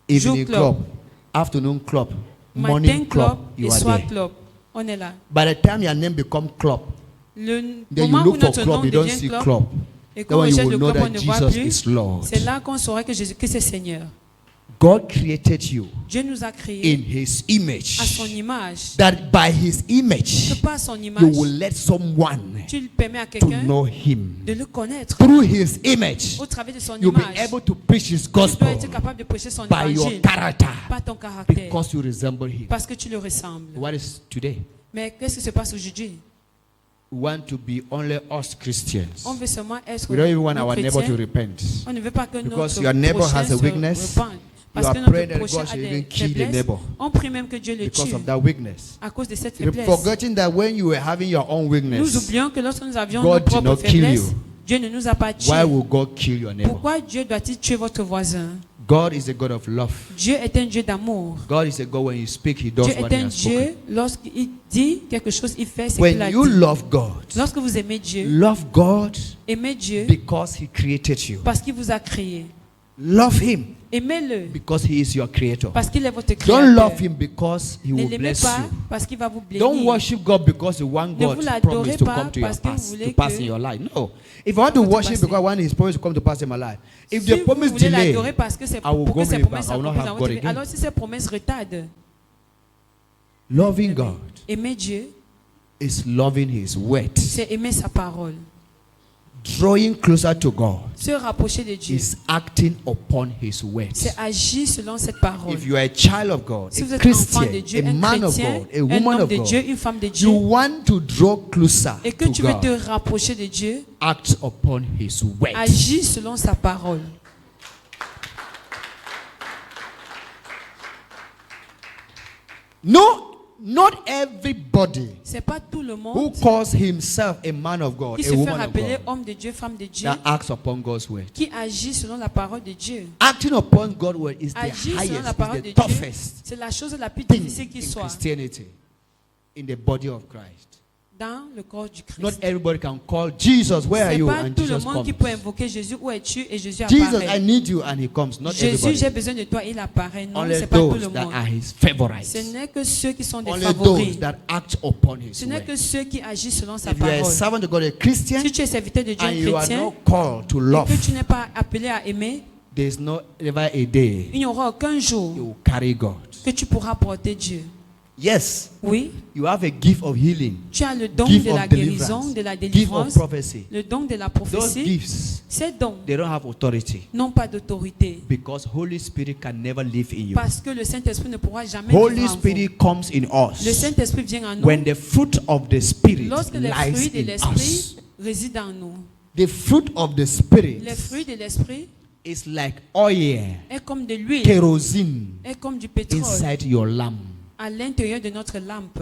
evening club. club, afternoon club, Matin morning club club. You et are soir there. club. On est là. By the time your name become club, Le then you moment où look for notre club, nom you don't devient see club club. et Then qu'on when you recherche will le know club, on that ne voit Jesus plus. is Lord. C'est là qu'on saura que c'est Seigneur. God created you Dieu nous a créés in His image. à son image. That by His image, Que par son you image, will let someone tu le permets à to quelqu'un know Him. de le connaître. Through His image, Au travers de son you'll be image, able to preach His tu dois gospel être capable de prêcher son by your évangile character par ton caractère, because you resemble Him. parce que tu le ressembles. What is today? Mais qu'est-ce qui se passe aujourd'hui? We want to be only us Christians. On veut seulement être We don't even want nos our neighbor to chrétiens. repent. On ne veut pas que Because notre your neighbor prochain has a se weakness. repente. Parce You que are praying notre that prochain God a should des even kill the faiblesses. neighbor On prie même que Dieu le because tue of that weakness. à cause de cette You're faiblesse. forgetting that when you were having your own Nous weakness, oublions que lorsque nous avions God nos did propres not kill faiblesses, you. Dieu ne nous a pas tués. why will God kill your neighbor? Pourquoi Dieu doit-il tuer votre voisin? God is a God of love. Dieu est un Dieu d'amour. God is a God when you speak, He does Dieu what est He un has spoken. Dieu, lorsqu'il dit quelque chose, il fait ce qu'il When a you dit. love God, Lorsque vous aimez Dieu, love God aimez Dieu because He created you. parce qu'il vous a créé. Love Him Aimez-le because He is your creator. parce qu'il est votre Don't créateur. love Him because He Ne will l'aimez bless pas you. parce qu'il va vous bénir. Don't worship God because you want Ne God vous to l'adorez promise to pas come to your parce que vous pass, voulez to pass que- in your life. No. If I want to Votre worship passé. because I want His promise to come to pass in my life, if Si the vous promise voulez delay, l'adorer parce que c'est I will pour go que ces way back. promesses I will not s'accomplissent have dans God votre vie. again. Alors si ces promesses retardent, loving God aimer Dieu, is loving His word. c'est aimer sa parole. Drawing closer to God Se rapprocher de Dieu, is acting upon His word. c'est agir selon cette parole. If you are a child of God, Si vous a êtes enfant de Christian, Dieu, a un man of chrétien, God, a un woman homme of de Dieu, God, une femme de Dieu, you want to draw closer et que to tu veux God, te rapprocher de Dieu, act upon His word. agis selon sa parole. No not everybody C'est pas tout le who monde calls himself a man of God, qui a se fait woman of rappeler God, homme de Dieu, femme de Dieu, that acts upon God's word. qui agit selon la parole de Dieu. Acting upon God's word is the Agir selon highest, la parole is de the Dieu, toughest c'est la chose la plus thing difficile qui in soit Christianity, in the body of Christ. dans le corps du Christ. Not everybody can call Jesus, where are C'est you? pas And tout le Jesus monde qui comes. peut invoquer Jésus, où es-tu, et Jésus Jesus, I apparaît. need you, and he comes. Not Jésus, everybody. j'ai besoin de toi, il apparaît. Non, Only c'est pas tout those le that monde. are his favorites. Ce n'est que ceux qui sont des Only favoris. those that act upon his Ce n'est word. que ceux qui agissent selon sa If you are a parole. servant of God, a Christian, Si tu es serviteur de Dieu, and un you are chrétien, not called to et love, que tu n'es pas appelé à aimer, there is no ever a day il n'y aura aucun jour you will carry God. que tu pourras porter Dieu. Yes, Oui, you have a gift of healing, tu as le don gift de la of guérison, deliverance, de la gift of délivrance, prophecy. le don de la Those prophétie. gifts, Ces dons they don't have authority n'ont pas d'autorité because Holy Spirit can never live in you. parce que le Saint-Esprit ne pourra jamais Holy vivre en vous. Spirit comes in Le us Saint-Esprit vient en nous when the fruit of the Spirit lorsque les lies fruits de in l'Esprit us. résident en nous. The fruit of the Spirit Les fruits de l'Esprit is like oil, est comme de l'huile, kerosene est comme du pétrole inside your lamp. à l'intérieur de notre lampe.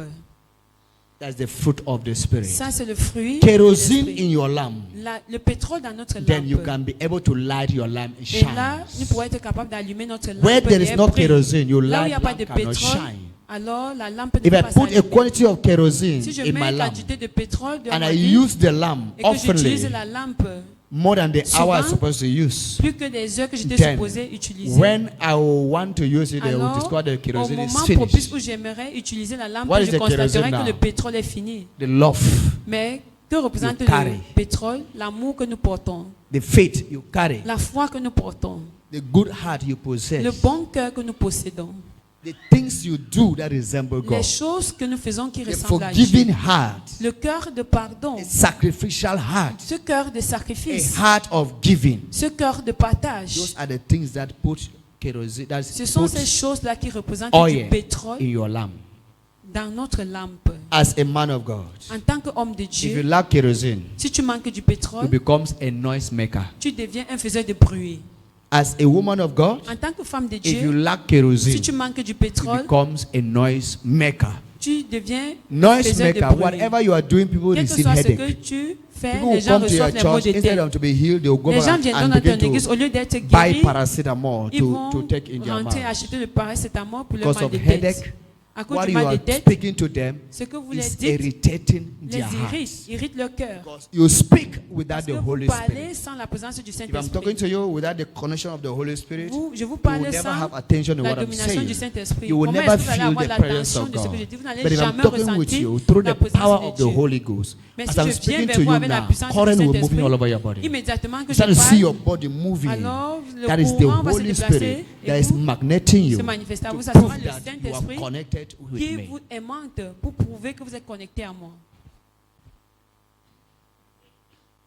That's the fruit of the Spirit. Ça, c'est le fruit de Kerosene l'Esprit. in your lamp. Le pétrole dans notre Then you lampe. can be able to light your lamp and Et là, nous shine. pourrons être capables d'allumer notre lampe. Where there et is elle no brille. kerosene, your Là où il n'y light a pas de lamp cannot pétrole, shine. alors la lampe ne If peut I pas put a s'allumer. quantity of kerosene Si je in mets my une lamp quantité de pétrole dans and ma I vie use the lamp et que j'utilise oftenly, la lampe more than the hour I'm souvent, supposed to use, plus que les heures que j'étais then supposé utiliser, when I will want to use it, they will alors discover the au kerosene is moment propice où finished. j'aimerais utiliser la lampe, What is je the constaterai kerosene que now? le pétrole est fini. The love, Mais que représente You carry. le pétrole? L'amour que nous portons, the faith you carry, la foi que nous portons, the good heart you le possess, bon cœur que nous possédons, the things you do that resemble les God, choses que nous faisons qui the ressemblent à Dieu, forgiving heart, le cœur de pardon, a sacrificial heart, ce cœur de a sacrifice, heart of giving. ce cœur de partage. Those are the things that put kerosene, that Ce sont put ces choses-là qui représentent oil du pétrole in your lamp. dans notre lampe. As a man of God, En tant qu'homme de if you Dieu, lack kerosene, si tu manques du you pétrole, become a noise maker. tu deviens un faiseur de bruit. As a woman of God, En tant que femme de if you Dieu, lack si kerosene, tu manques du you pétrole, become a noise maker. tu deviens Noise faiseur de maker, bruit. whatever you are doing, people Quel que receive soit ce que headache. tu fais, People les will gens come to your reçoivent les maux church, de instead tête. of to be healed, they will go Les gens back viendront and dans ton begin église, to au lieu d'être buy guéris, paracetamol ils to vont take in their rentrer mouth. acheter le paracétamol pour le Because mal of de tête. headache, À cause what du you mal are de tête, speaking to them ce que vous les is dites irritating les their irrite, hearts. irrite leur cœur. You speak without Parce the que vous Holy parlez Spirit. sans la présence du If I'm Saint-Esprit. talking to you without the connection of the Holy Spirit, Je vous you parle will never sans have attention to la what I'm domination du saying. Saint-Esprit. You will Comment never est-ce que vous allez feel avoir the presence l'attention of de ce que je God. dis? Vous n'allez But if I'm jamais talking with ressentir you through la the power présence of de the Dieu. Holy Ghost, Mais as si I'm je viens speaking vers to vous you avec la now, puissance du current will moving all over your Saint-Esprit, body. immédiatement que You je start to see your parle, body moving. alors That le is the courant va se Holy déplacer Spirit that et is vous magneting you se manifester à to vous. Ça sera prove le that you are Saint-Esprit connected with qui me. vous aimante pour prouver que vous êtes connecté à moi.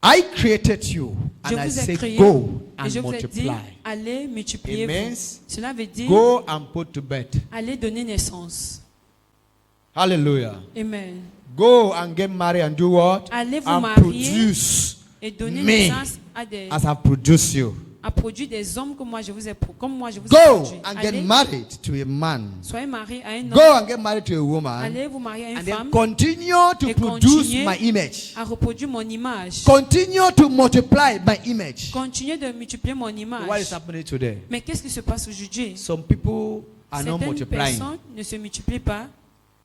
I created you Je and I vous ai say créé go et and je vous ai dit, multiply. allez It multipliez-vous. means Cela veut dire, go and put to bed. allez donner naissance. Hallelujah. Amen. Go and get married and do what? Allez vous And marier produce et donner me naissance à as I produce you. produire des hommes comme moi je vous ai Go produit. and get Allez, married to a man. soyez mariés à un Go homme. and get married to a woman. Allez vous marier à une And then femme. continue to Et produce continuez my image. à reproduire mon image. Continue to multiply my image. Continuez de multiplier mon What is image. happening today? Mais qu'est-ce qui se passe aujourd'hui? Some people are not Certaines multiplying. personnes ne se multiplient pas.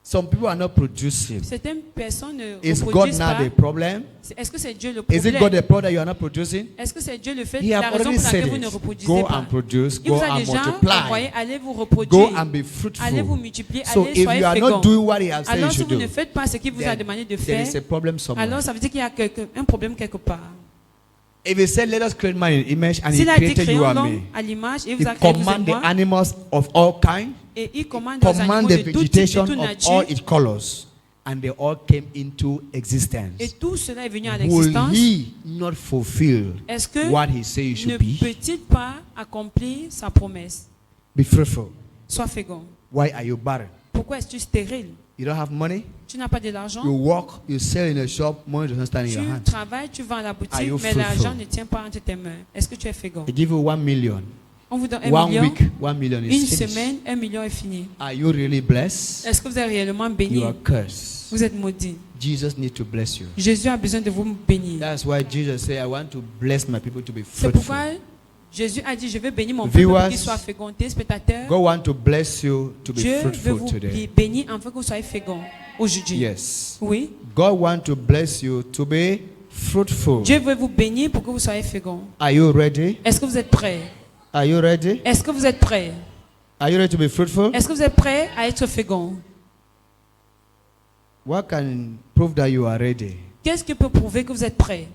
Some people are not producing. Certaines personnes ne Is God reproduisent now pas. the problem? Est-ce que c'est Dieu le Is it God problème? the problem that you are not producing? Est-ce que c'est Dieu le fait, He la have raison already pour laquelle said vous ne it. reproduisez Go pas? and produce, Il go vous a and déjà multiply, envoyé, allez vous go reproduire, and be allez vous fruitful. multiplier, So allez if soyez you are not féconds. doing what He has said you Alors si should vous ne do, faites pas ce qu'il vous a then demandé de there is a faire, problem somewhere. alors ça veut dire qu'il y a un problème quelque part. If He said, "Let us create man in image," and He S'il a dit created you créons and l'homme me, à l'image et He vous a créé vous et command the moi, animals of all kinds, et il commande aux command animaux the de tout type, de vegetation toute of all nature, its colors, and they all came into existence. et tout cela est venu à Will l'existence. He not fulfill Est-ce que what He said you ne should be? peut-il pas accomplir sa promesse? Be fruitful. Sois fécond. Why are you barren? Pourquoi es-tu stérile? You don't have money? Tu n'as pas de l'argent? You work, you sell in a shop, money doesn't stand in Tu your hand. travailles, tu vends à la Are boutique, you mais fruitful? l'argent ne tient pas entre tes mains. Est-ce que tu es fécond? They give you 1 million. On vous donne 1 1 million. week, 1 million Une is finished. semaine, 1 million est fini. Are you really blessed? Est-ce que vous êtes réellement You béni? are cursed. Vous êtes maudit. Jesus needs to bless you. Jésus a besoin de vous bénir. That's why Jesus said, I want to bless my people to be C'est fruitful. pourquoi Jésus a dit, je veux bénir mon peuple pour qu'il soit fécond. Spectateurs, God want to bless you to be Dieu veut fruitful vous today. bénir afin que vous soyez fécond aujourd'hui. Yes. Oui. God want to bless you to be fruitful. Dieu veut vous bénir pour que vous soyez fécond. Are you ready? Est-ce que vous êtes prêts? Are you ready? Est-ce que vous êtes prêts? Are you ready to be fruitful? Est-ce que vous êtes prêts à être fécond? What can prove that you are ready? Qu'est-ce qui peut prouver que vous êtes prêts?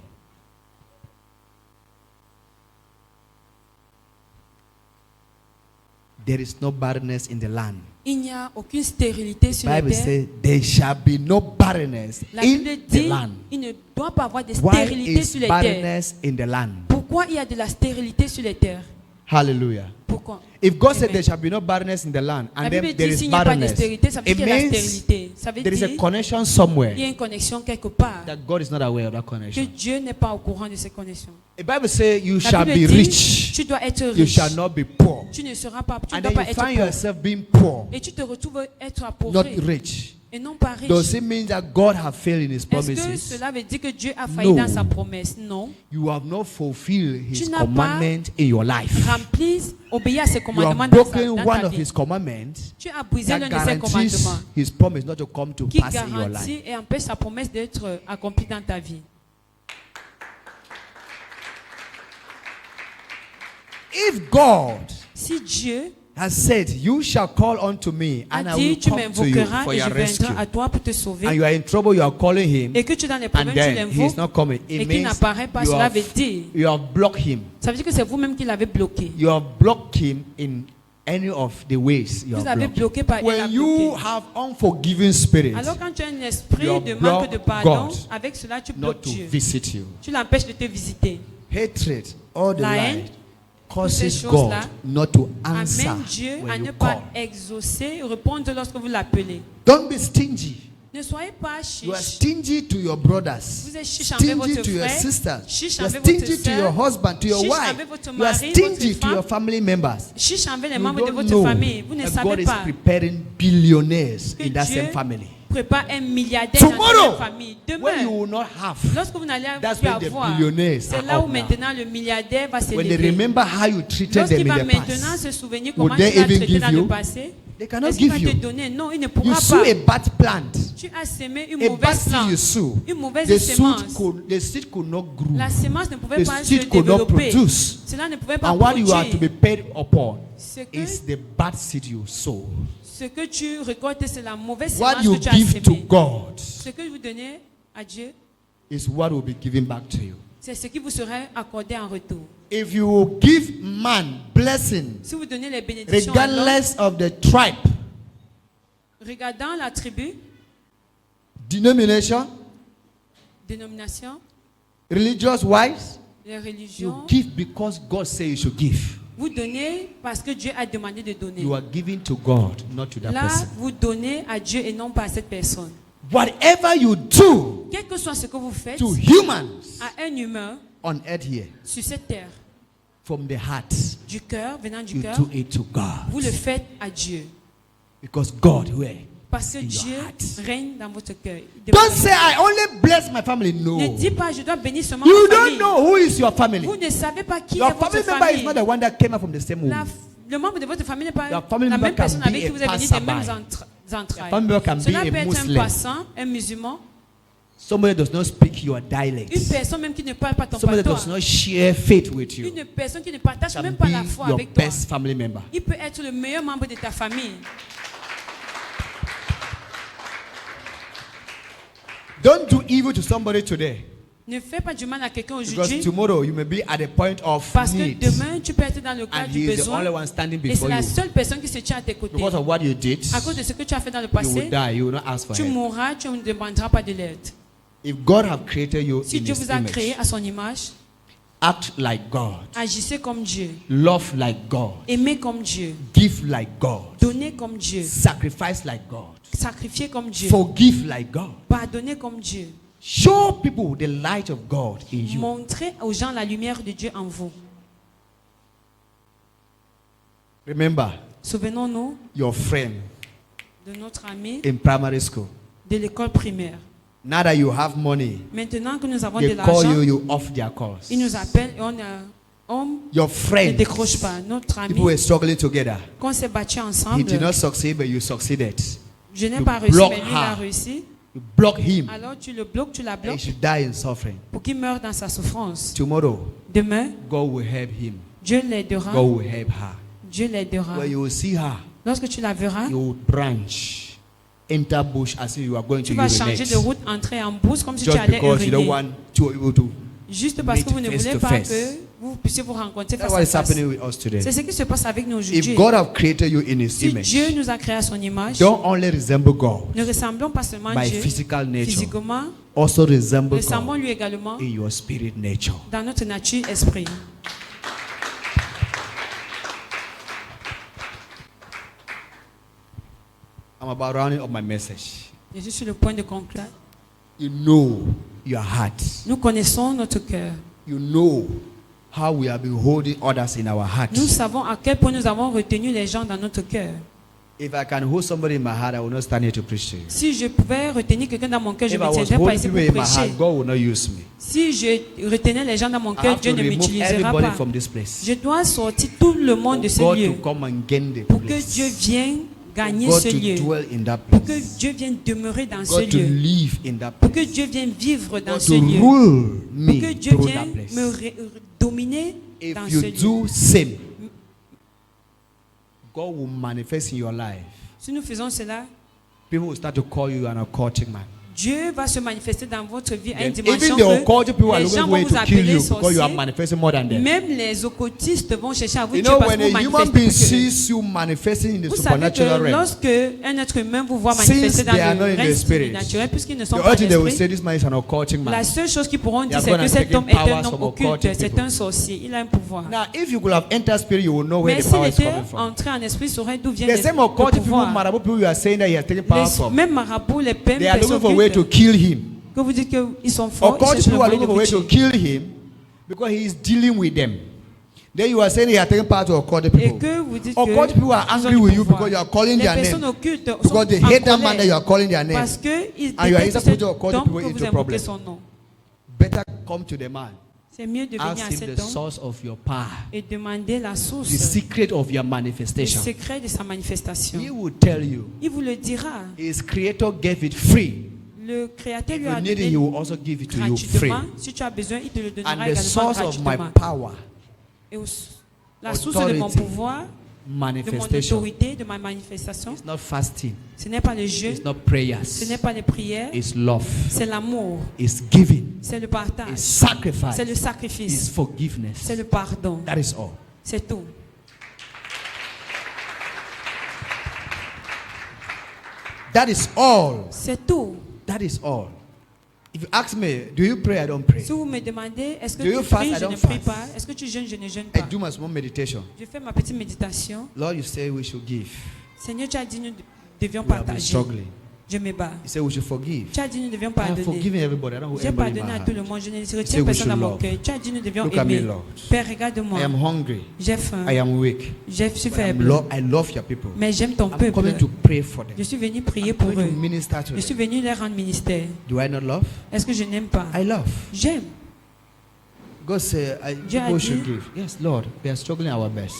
There is no barrenness in the land. Il n'y a aucune stérilité sur la Bible terre. says there shall be no barrenness La in Bible the dit land. il ne doit pas avoir de Why stérilité sur is les terres. barrenness in the land? Pourquoi il y a de la stérilité sur les terres? Hallelujah. Pourquoi? If God said Amen. there shall be no barrenness in the land, La and Bible then there dit is s'il n'y a pas de barrenness, stérilité, ça veut dire it qu'il y a la means stérilité. Ça veut there is a dire connection qu'il y a somewhere une connexion quelque part. that God is not aware of that Que connection. Dieu n'est pas au courant de ces connexions. The Bible says you La shall be Bible dit, rich, tu dois être you riche. shall not be poor. Tu ne seras pas, tu ne And dois then pas you être find pauvre. yourself being poor, Et tu te retrouves être not appauvri rich. et non pas riche. Does it mean that God has failed in His Est-ce que promises? cela veut dire que Dieu a failli No. dans sa promesse? Non. You have not fulfilled His Tu n'as pas commandment in your life. Remplis, obéis à ses You commandements have dans broken dans one ta of vie. His commandments Tu as brisé that l'un de ses guarantees commandements His promise not to come to qui pass in your life. garantit et empêche sa promesse d'être accomplie dans ta vie. If God Si Dieu has said, you shall call unto me a and I dit, will tu come to you m'invoqueras for et je your rescue, viendrai à toi pour te and sauver, you are in trouble, you are calling Him, et que tu es dans les and problèmes, tu then He is l'invoques not coming, et it qu'il means n'apparaît pas, you cela have, veut dire, you have blocked Him. ça veut dire que c'est vous-même qui l'avez bloqué. You have blocked Him in any of the ways you Vous have l'avez blocked. bloqué par il l'a When you bloqué. have unforgiving spirit, Alors quand tu as un esprit you de have manque de blocked pardon, God avec cela tu not bloques to Dieu. visit you. Tu l'empêches de te visiter. Hatred, all the La haine, light, causes ces God choses-là not to answer Amène Dieu à when ne you pas call. exaucer, répondre lorsque vous l'appelez. Don't be stingy. Ne soyez pas You are chiche. Ne fais pas du mal à quelqu'un Because aujourd'hui. tomorrow you may be at a point of Parce que need, demain, tu peux être dans le cas and du he is the only besoin. one standing Et c'est before la you. seule personne qui se tient à tes côtés. Because of what you did, À cause de ce que tu as fait dans le you will passé, die. You will not ask for tu help. mourras, tu ne demanderas pas de l'aide. If God have created you Si in Dieu His vous a créé image, à son image, act like God, agissez comme Dieu, love like God, aimez comme Dieu, give like God, donnez comme Dieu, sacrifice like God, sacrifiez comme Dieu, forgive like God. pardonnez comme Dieu. Show people the light of God in you. Montrez aux gens la lumière de Dieu en vous. Remember Souvenons-nous your friend de notre ami in primary school. de l'école primaire. Now that you have money, Maintenant que nous avons de they call l'argent, you, you off their calls. ils nous appellent et on Your ne friend, décroche pas. Notre ami, people were struggling together. quand on s'est battu He ensemble, did not succeed, but you succeeded. je n'ai you pas réussi, block mais lui, il a her. réussi. You block him, Alors tu le bloques, tu la and he bloques should die in suffering. pour qu'il meure dans sa souffrance. Tomorrow, Demain, God will help him. Dieu l'aidera. God will help her. Dieu l'aidera. Where you will see her, Lorsque tu la verras, you will branch, enter bush as if you are going tu to vas changer urinate. de route, entrer en bourse comme si tu Just allais because you don't uriner. want to be able to. Juste parce que vous ne meet voulez face to pas face. que vous puissiez vous rencontrer That's face what à is face. happening with us today. C'est ce qui se passe avec nous aujourd'hui. If God have created you in His Si image, Dieu nous a créés à son image, don't only resemble God ne ressemblons pas seulement à by Dieu physical nature, physiquement, also resemble ressemblons-lui God également in your spirit nature. dans notre nature esprit. I'm about rounding up my message. Je suis sur le point de conclure. You know your heart. Nous connaissons notre cœur. You know how we have been holding others in our heart. Nous savons à quel point nous avons retenu les gens dans notre cœur. If I can hold somebody in my heart, I will not stand here to preach to you. Si je pouvais retenir quelqu'un dans mon cœur, je If ne I me was tiendrais pas holding ici people pour in my prêcher. heart, God will not use me. Si je retenais les gens dans mon I cœur, have Dieu to ne remove m'utilisera everybody pas. from this place. Je dois sortir tout le monde de ce God lieu to come and gain the pour que place. Dieu vienne gagner God ce to lieu, dwell in that pour que place. Dieu vienne demeurer dans ce God to lieu, live in that pour que place. Dieu vienne vivre dans God ce to lieu, rule pour me que Dieu through vienne that place. me dominer If dans you ce lieu. do same, God will manifest in your life. Si nous faisons cela, People will start to call you an occultic man. Dieu va se manifester dans votre vie à une Then dimension even the occultic people are les looking gens for vont way vous to kill appeler you because you are sorcier. manifesting more than them. Même les occultistes vont chercher à vous You tuer know, parce when que vous a human manifestez being plus que eux. sees you manifesting in the Vous savez supernatural que realm, lorsque un être humain vous voit Since manifester dans they are not le in the règne spirit, naturel, puisqu'ils ne the sont only pas thing they will d'esprit, say, this man is an occultic la man. seule chose qu'ils pourront dire, They c'est are que gonna cet homme take est un powers homme from occulte, occultic c'est people. un sorcier, il a un pouvoir. Now, if you could have entered spirit, you will know where Mais the s'il power is était coming from. entré en esprit, saurait d'où vient The le same occultic people, pouvoir. Marabu people, you are saying that he has taken power Les from. mêmes marabouts, les mêmes They are looking personnes for a way to kill him. que vous dites qu'ils sont forts, ils Occultic cherchent le people are moyen looking de for a vous way to tuer. kill him because he is dealing with them. Then you are saying he has taken power to occultic Et people. que vous dites que Occultic people are ils ont angry du with you pouvoir. because you are calling Les their personnes name. occultes sont Because they en hate that man colère that you are calling their name. parce qu'ils And you are détestent either cet putting occultic homme people que into vous invoquez problem. son nom. Better come to the man. C'est mieux de venir Ask à him cet the homme source of your power, et demander la the source, secret of your le manifestation. secret de sa manifestation. He will tell you. Il vous le dira. His creator gave it free. Le Créateur If lui you a need it, donné he will also give it to you free. gratuitement. Si tu as besoin, il te le donnera And the également source of my gratuitement. power, Et la source de mon authority, pouvoir, de mon manifestation, autorité, de ma manifestation, is not fasting, ce n'est pas le jeûne, it's not ce prayers, n'est pas les prières, it's love, c'est l'amour, it's giving, c'est le it's partage, sacrifice, c'est le it's sacrifice, forgiveness. c'est le pardon. That is all. C'est tout. That is all. C'est tout. That is all. If you ask me, do you pray? I don't pray. Si vous me demandez, est-ce que Do you tu fast? pries, I je don't ne prie fast. pas. Est-ce que tu jeûnes, je ne jeûne I pas. do my small meditation. Je fais ma petite méditation. Lord, you say we should give. Seigneur, tu as dit nous devions We have been partager. struggling. Je me bats. You say we should forgive. Tu as dit nous devions I have pardonner. forgiven everybody. I don't hold J'ai anybody in pardonné my à tout le heart. monde. Je ne Say retiens we personne dans should mon love. cœur. Tu as dit nous devions Look at me, aimer. Lord. Père, regarde-moi. I am hungry. J'ai faim. I am weak. Je suis But faible. I love your people. Mais j'aime ton I'm peuple. coming to pray for them. Je suis venu prier I'm pour coming eux. to minister to Je suis them. venu leur rendre ministère. Do I not love? Est-ce que je n'aime pas? I love. J'aime. God said, Dieu a people should dit- give. Yes, Lord, we are struggling our best.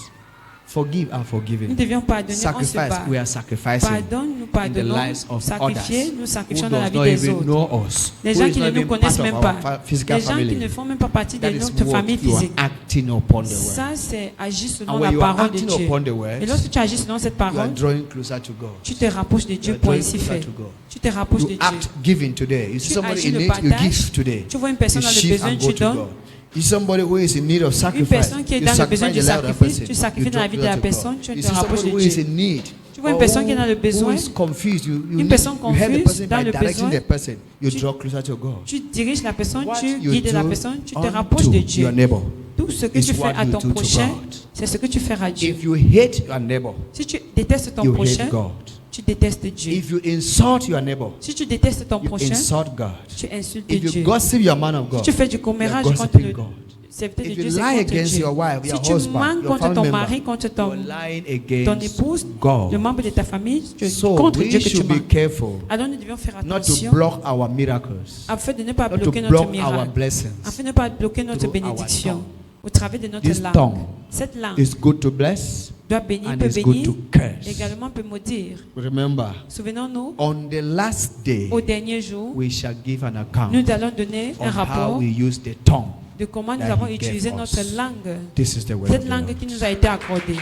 Forgive and Nous forgiving. devions pardonner. On se Sacrifice, bat. we are sacrificing. Pardonne, nous in the pardonnons. lives of Sacrifier, others nous who sacrifions dans la does vie not des even autres. know us. Les Who gens is qui not ne nous even connaissent part même of pas. our physical Les gens qui family. ne font même pas partie de That is notre famille what you are physique. acting upon the word. Ça, c'est agir selon And la when you are parole de acting Dieu. upon the Et word, lorsque tu agis selon cette you are parole, drawing closer to God. tu te rapproches de You Dieu are pour drawing ainsi closer faire. to God. Tu te rapproches de You Dieu. act giving today. You see Tu somebody agis in le need, you partage. give today. Tu vois une personne You dans le shift besoin, and tu go to donnes. God. You see somebody who is in need of Une sacrifice. personne qui est You dans le besoin sacrifice du the life of that sacrifice, person. tu sacrifies You dans la draw vie de la closer to personne, God. tu You te see rapproches somebody de who is Dieu. in need. Tu vois une or personne qui est dans le who besoin, is confused. You une personne help the confuse person dans by le directing besoin. the person. You Tu- draw closer to God. tu diriges la personne, What tu you guides la do personne, tu te unto rapproches de Dieu. your neighbor Tout ce que is tu fais what à you ton do to prochain, God. c'est ce que tu feras à Dieu. If you hate your neighbor, Si tu détestes ton you prochain, hate God. tu détestes Dieu. If you insult your neighbor, Si tu détestes ton you prochain, insult God. tu insultes If you Dieu. gossip your man of Si God, tu fais du you are commérage contre gossiping le God. serviteur de If Dieu, you c'est lie contre against Dieu. your wife, Si your tu husband, mens your contre family ton member, mari, contre you ton are lying ton against épouse, le God. membre de ta famille, So contre we Dieu que tu should be mens. careful Alors nous devions faire not to attention block our miracles, afin de ne pas not to bloquer notre block our miracle, blessings. afin de ne pas bloquer notre through our bénédiction tongue. au travers de notre This langue. tongue Cette langue It's good to bless doit bénir, and peut it's good bénir, to curse. également peut maudire. Remember, Souvenons-nous, on the last day, au dernier jour, we shall give an account nous allons donner un on how rapport we use the tongue. de comment nous that avons he utilisé gave notre us. langue, This is the word of cette the langue Lord. qui nous a été accordée.